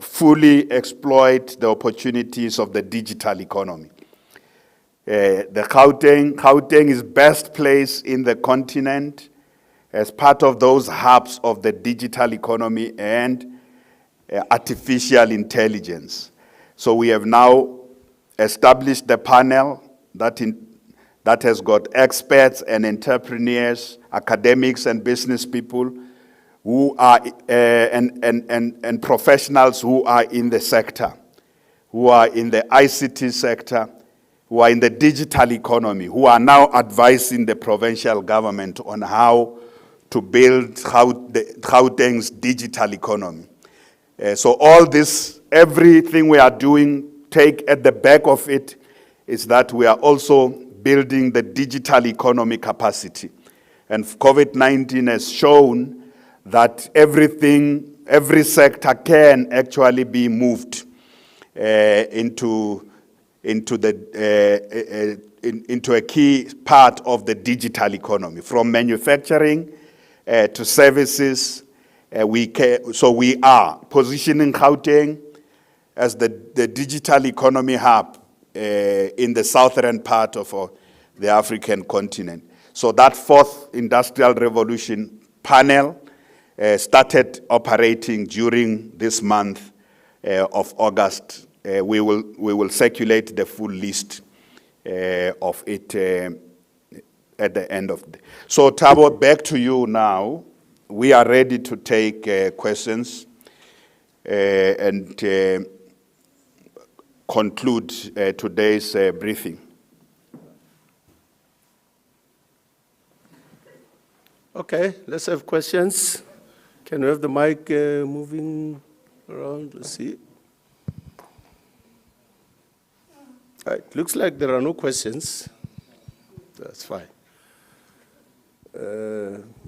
fully exploit the opportunities of the digital economy. The Gauteng is best placed in the continent as part of those hubs of the digital economy and artificial intelligence. So we have now established the panel that has got experts and entrepreneurs, academics and business people who are and professionals who are in the sector, who are in the ICT sector, who are in the digital economy, who are now advising the provincial government on how to build Gauteng's digital economy. So all this, everything we are doing, take at the back of it is that we are also building the digital economy capacity. And COVID-19 has shown that every sector can actually be moved into a key part of the digital economy, from manufacturing to services. So we are positioning Gauteng as the digital economy hub in the southern part of the African continent. So that Fourth Industrial Revolution panel started operating during this month of August. We will circulate the full list of it at the end of the day. So Thabo, back to you now. We are ready to take questions and conclude today's briefing. Okay, let's have questions. Can we have the mic moving around? Let's see. It looks like there are no questions. That's fine.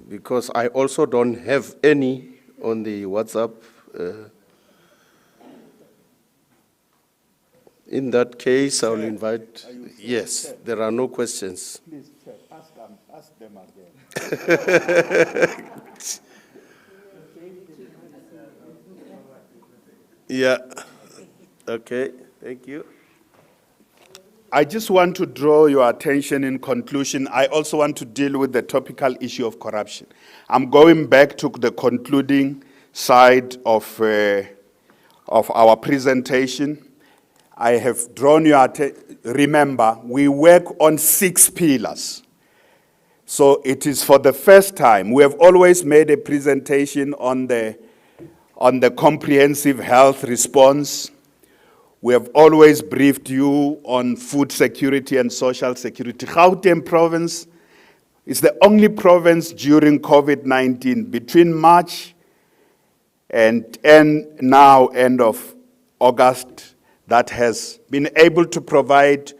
Because I also don't have any on the WhatsApp. In that case, I'll invite, yes, there are no questions. Please, ask them again. Yeah, okay, thank you. I just want to draw your attention in conclusion. I also want to deal with the topical issue of corruption. I'm going back to the concluding side of our presentation. I have drawn your attention. Remember, we work on 6 pillars. So it is for the first time. We have always made a presentation on the comprehensive health response. We have always briefed you on food security and social security. Gauteng province is the only province during COVID-19 between March and now end of August that has been able to provide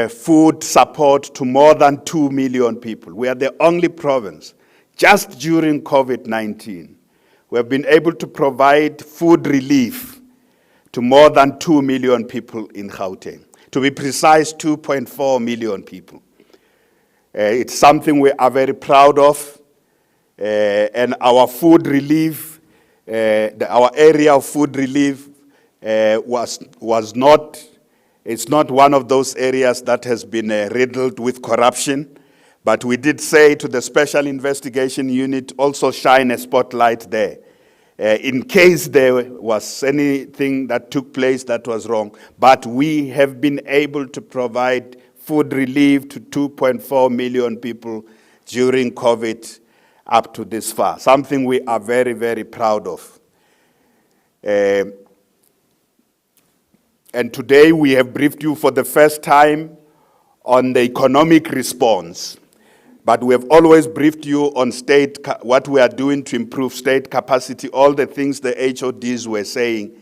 food support to more than 2 million people. We are the only province just during COVID-19. We have been able to provide food relief to more than 2 million people in Gauteng. To be precise, 2.4 million people. It's something we are very proud of. And our food relief, our area of food relief was not, it's not one of those areas that has been riddled with corruption. But we did say to the Special Investigation Unit, also shine a spotlight there. In case there was anything that took place that was wrong. But we have been able to provide food relief to 2.4 million people during COVID up to this far. Something we are very, very proud of. And today we have briefed you for the first time on the economic response. But we have always briefed you on what we are doing to improve state capacity, all the things the HODs were saying,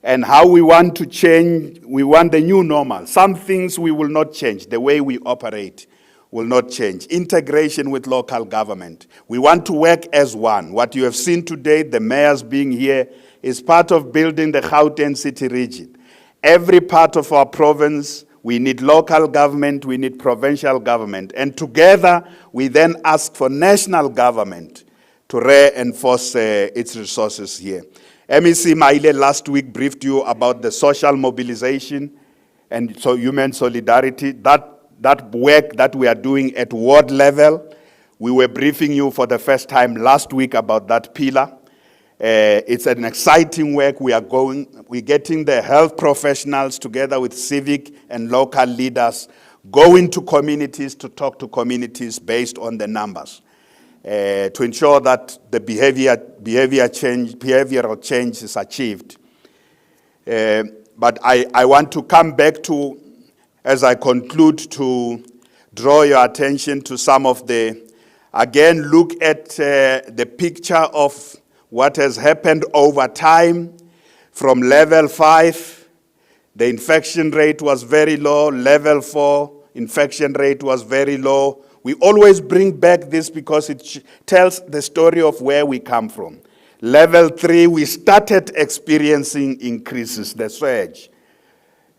and how we want to change, we want the new normal. Some things we will not change, the way we operate will not change. Integration with local government. We want to work as one. What you have seen today, the mayors being here, is part of building the Gauteng city region. Every part of our province, we need local government, we need provincial government. And together, we then ask for national government to reinforce its resources here. MEC Maile last week briefed you about the social mobilization and so human solidarity. That work that we are doing at ward level, we were briefing you for the first time last week about that pillar. It's an exciting work. We're getting the health professionals together with civic and local leaders, going to communities to talk to communities based on the numbers, to ensure that the behavioral change is achieved. But I want to come back to, as I conclude, to draw your attention to some of again, look at the picture of what has happened over time. From level 5, the infection rate was very low. Level 4, infection rate was very low. We always bring back this because it tells the story of where we come from. Level 3, we started experiencing increases, the surge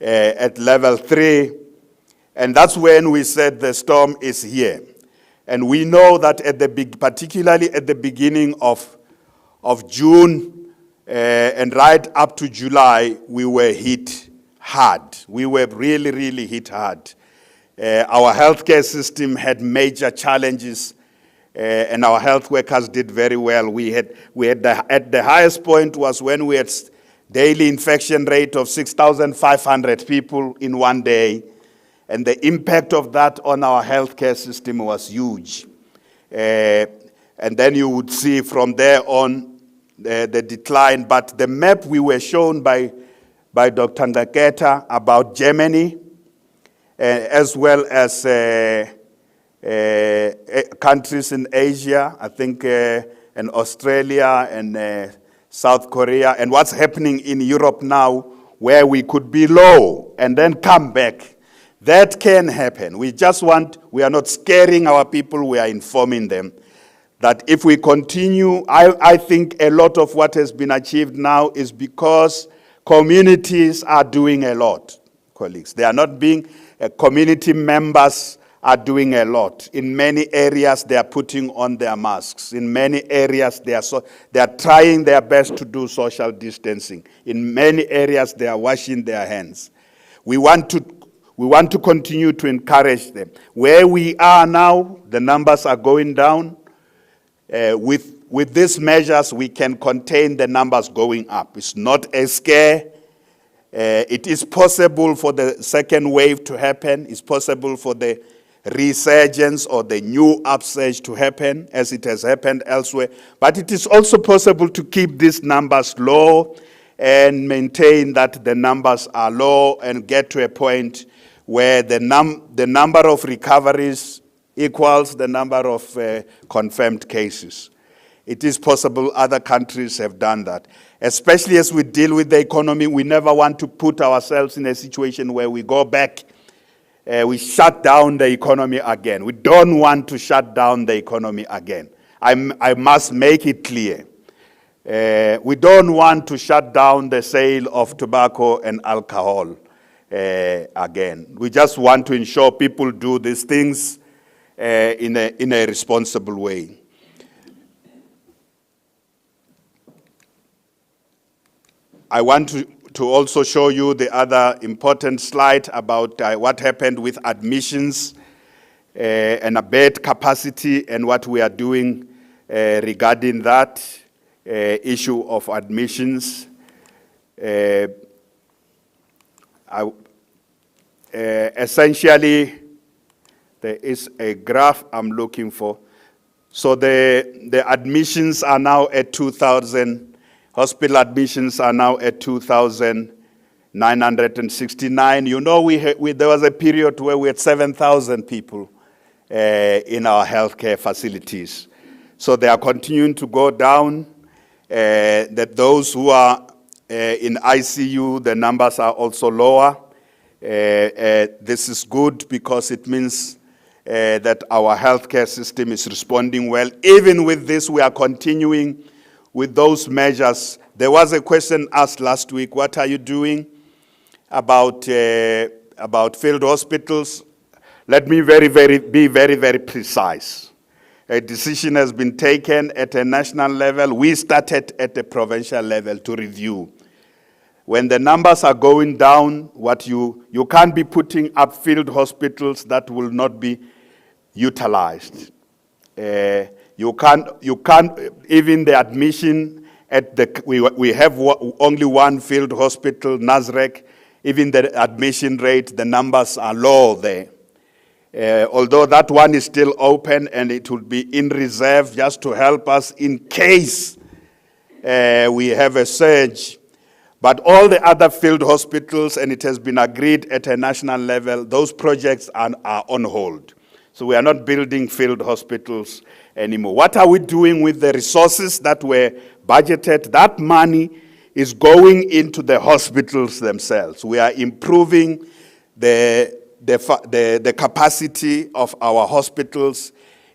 at level 3. And that's when we said the storm is here. And we know that particularly at the beginning of June and right up to July, we were hit hard. We were really, really hit hard. Our healthcare system had major challenges, and our health workers did very well. At the highest point was when we had daily infection rate of 6,500 people in one day, and the impact of that on our healthcare system was huge. And then you would see from there on the decline. But the map we were shown by Dr. Ngaketa about Germany, as well as countries in Asia, I think, and Australia and South Korea, and what's happening in Europe now, where we could be low and then come back. That can happen. We are not scaring our people, we are informing them that if we continue, I think a lot of what has been achieved now is because communities are doing a lot, colleagues. They are not being, community members are doing a lot. In many areas, they are putting on their masks. In many areas, they are trying their best to do social distancing. In many areas, they are washing their hands. We want to continue to encourage them. Where we are now, the numbers are going down. With these measures, we can contain the numbers going up. It's not a scare. It is possible for the second wave to happen. It's possible for the resurgence or the new upsurge to happen, as it has happened elsewhere. But it is also possible to keep these numbers low and maintain that the numbers are low and get to a point where the number of recoveries equals the number of confirmed cases. It is possible other countries have done that. Especially as we deal with the economy, we never want to put ourselves in a situation where we go back, we shut down the economy again. We don't want to shut down the economy again. I must make it clear. We don't want to shut down the sale of tobacco and alcohol again. We just want to ensure people do these things in a responsible way. I want to also show you the other important slide about what happened with admissions and a bed capacity and what we are doing regarding that issue of admissions. Essentially, there is a graph I'm looking for. So the admissions are now at 2,000. Hospital admissions are now at 2,969. You know, there was a period where we had 7,000 people in our healthcare facilities. So they are continuing to go down. That those who are in ICU, the numbers are also lower. This is good because it means that our healthcare system is responding well. Even with this, we are continuing with those measures. There was a question asked last week, what are you doing about field hospitals? Let me be very precise. A decision has been taken at a national level. We started at the provincial level to review. When the numbers are going down, you can't be putting up field hospitals that will not be utilized. You can't, even the admission at we have only one field hospital, Nasrec, even the admission rate, the numbers are low there. Although that one is still open and it will be in reserve just to help us in case we have a surge. But all the other field hospitals, and it has been agreed at a national level, those projects are on hold. So we are not building field hospitals anymore. What are we doing with the resources that were budgeted? That money is going into the hospitals themselves. We are improving the capacity of our hospitals,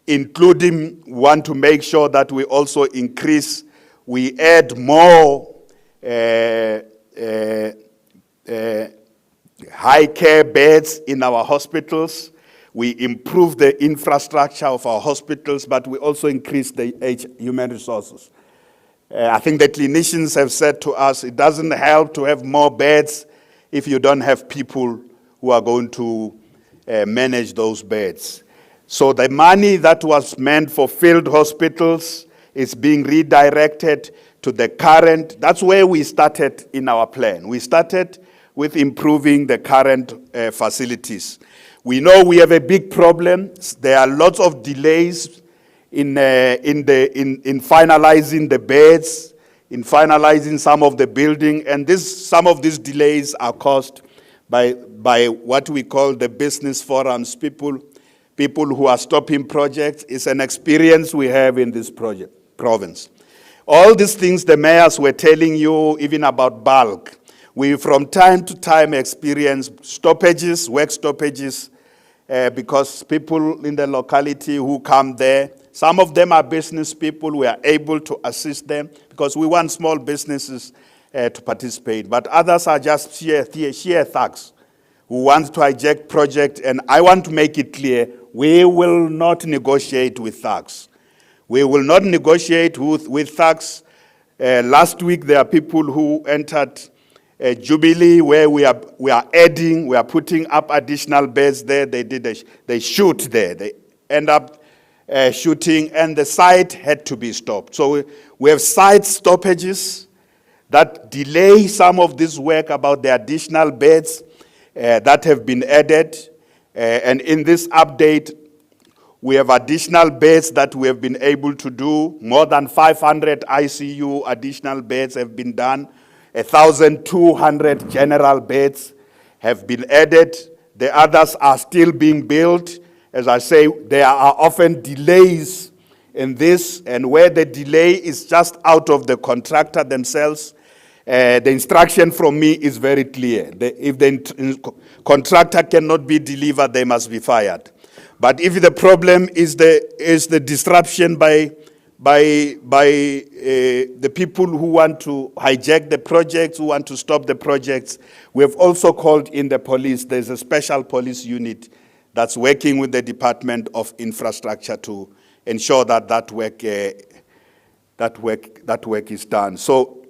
including want to make sure that we also increase, we add more high care beds in our hospitals. We improve the infrastructure of our hospitals, but we also increase the human resources. I think the clinicians have said to us, it doesn't help to have more beds if you don't have people who are going to manage those beds. So the money that was meant for field hospitals is being redirected to the current. That's where we started in our plan. We started with improving the current facilities. We know we have a big problem. There are lots of delays in finalizing the beds, in finalizing some of the building, and some of these delays are caused by what we call the business forums, people who are stopping projects. It's an experience we have in this province. All these things the mayors were telling you, even about bulk, We from time to time experience stoppages, work stoppages, because people in the locality who come there, some of them are business people, we are able to assist them because we want small businesses to participate. But others are just sheer thugs who want to hijack project, and I want to make it clear, we will not negotiate with thugs. We will not negotiate with thugs. Last week there are people who entered Jubilee where we are putting up additional beds there. They shoot there. They end up shooting, and the site had to be stopped. So we have site stoppages that delay some of this work about the additional beds that have been added. And in this update, we have additional beds that we have been able to do. More than 500 ICU additional beds have been done. 1,200 general beds have been added. The others are still being built. As I say, there are often delays in this, and where the delay is just out of the contractor themselves, the instruction from me is very clear. If the contractor cannot be delivered, they must be fired. But if the problem is the disruption by the people who want to hijack the projects, who want to stop the projects, we have also called in the police. There's a special police unit that's working with the Department of Infrastructure to ensure that that work is done. So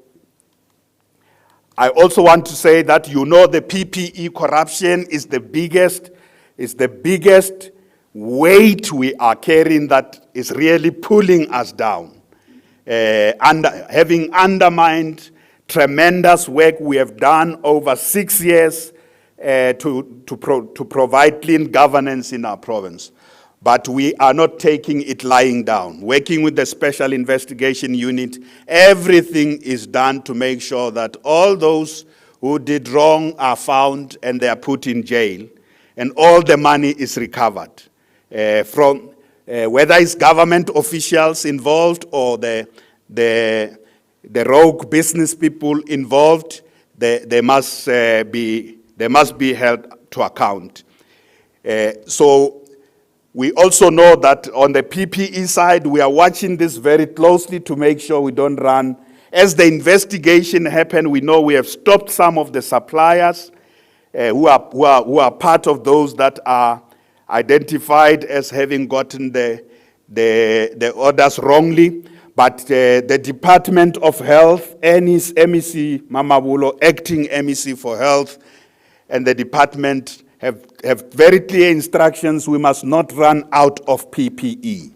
I also want to say that the PPE corruption is the biggest weight we are carrying that is really pulling us down. Having undermined tremendous work we have done over 6 years to provide clean governance in our province. But we are not taking it lying down. Working with the Special Investigation Unit, everything is done to make sure that all those who did wrong are found and they are put in jail, and all the money is recovered. From whether it's government officials involved or the rogue business people involved, they must be held to account. So we also know that on the PPE side, we are watching this very closely to make sure we don't run. As the investigation happened, we know we have stopped some of the suppliers who are part of those that are identified as having gotten the orders wrongly. But the Department of Health, MEC Mamabulo, acting MEC for Health, and the department have very clear instructions. We must not run out of PPE,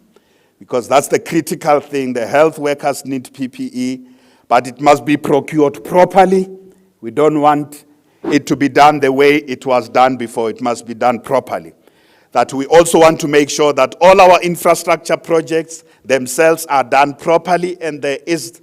because that's the critical thing. The health workers need PPE, but it must be procured properly. We don't want it to be done the way it was done before. It must be done properly. That we also want to make sure that all our infrastructure projects themselves are done properly, and there is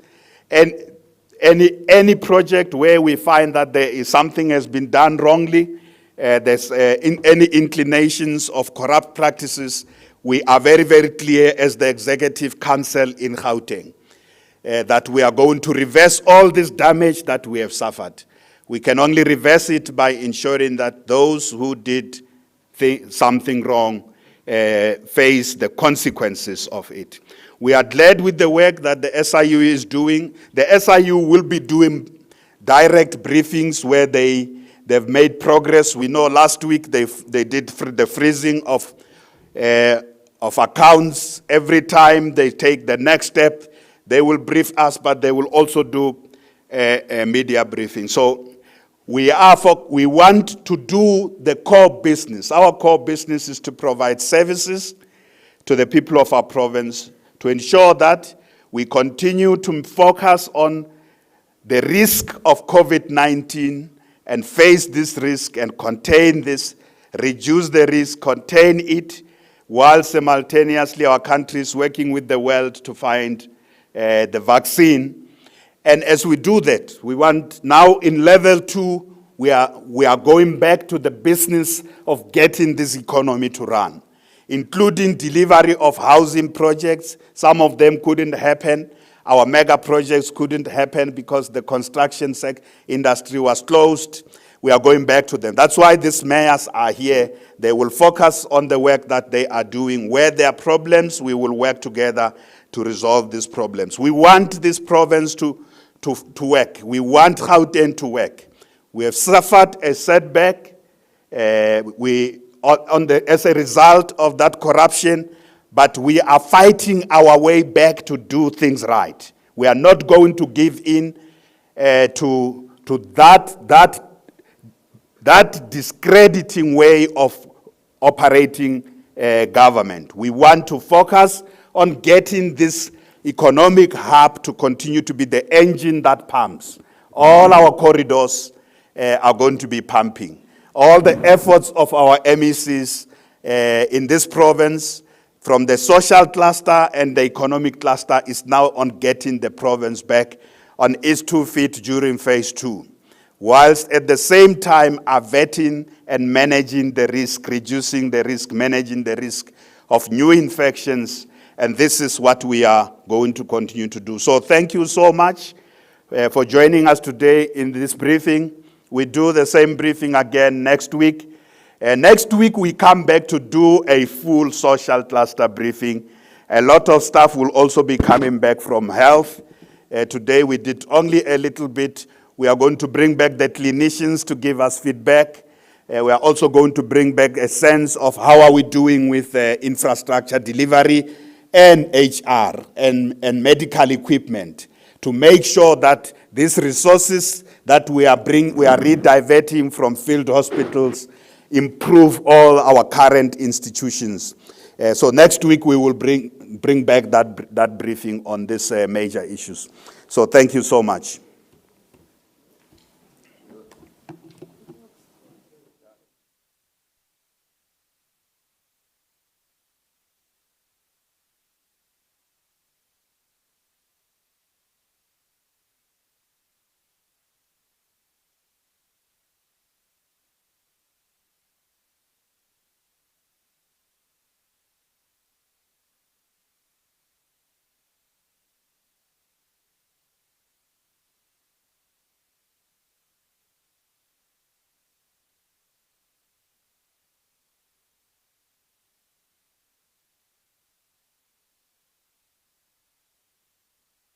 any project where we find that there is something has been done wrongly, there's any inclinations of corrupt practices, we are very, very clear as the Executive Council in Gauteng that we are going to reverse all this damage that we have suffered. We can only reverse it by ensuring that those who did something wrong face the consequences of it. We are glad with the work that the SIU is doing. The SIU will be doing direct briefings where they've made progress. We know last week they did the freezing of accounts. Every time they take the next step, they will brief us, but they will also do a media briefing. So we want to do the core business. Our core business is to provide services to the people of our province, to ensure that we continue to focus on the risk of COVID-19 and face this risk and contain this, reduce the risk, contain it, while simultaneously our country is working with the world to find the vaccine. And as we do that, we want now in level 2, we are going back to the business of getting this economy to run, including delivery of housing projects. Some of them couldn't happen. Our mega projects couldn't happen because the construction industry was closed. We are going back to them. That's why these mayors are here. They will focus on the work that they are doing. Where there are problems, we will work together to resolve these problems. We want this province to work. We want Gauteng to work. We have suffered a setback as a result of that corruption, but we are fighting our way back to do things right. We are not going to give in to that discrediting way of operating government. We want to focus on getting this economic hub to continue to be the engine that pumps. All our corridors are going to be pumping. All the efforts of our MECs in this province, from the social cluster and the economic cluster, is now on getting the province back on its 2 feet during phase 2. Whilst at the same time averting and managing the risk, reducing the risk, managing the risk of new infections, and this is what we are going to continue to do. So thank you so much for joining us today in this briefing. We do the same briefing again next week. Next week we come back to do a full social cluster briefing. A lot of staff will also be coming back from health. Today we did only a little bit. We are going to bring back the clinicians to give us feedback. We are also going to bring back a sense of how are we doing with infrastructure delivery and HR and medical equipment to make sure that these resources that we are rediverting from field hospitals improve all our current institutions. So next week we will bring back that briefing on these major issues. So thank you so much.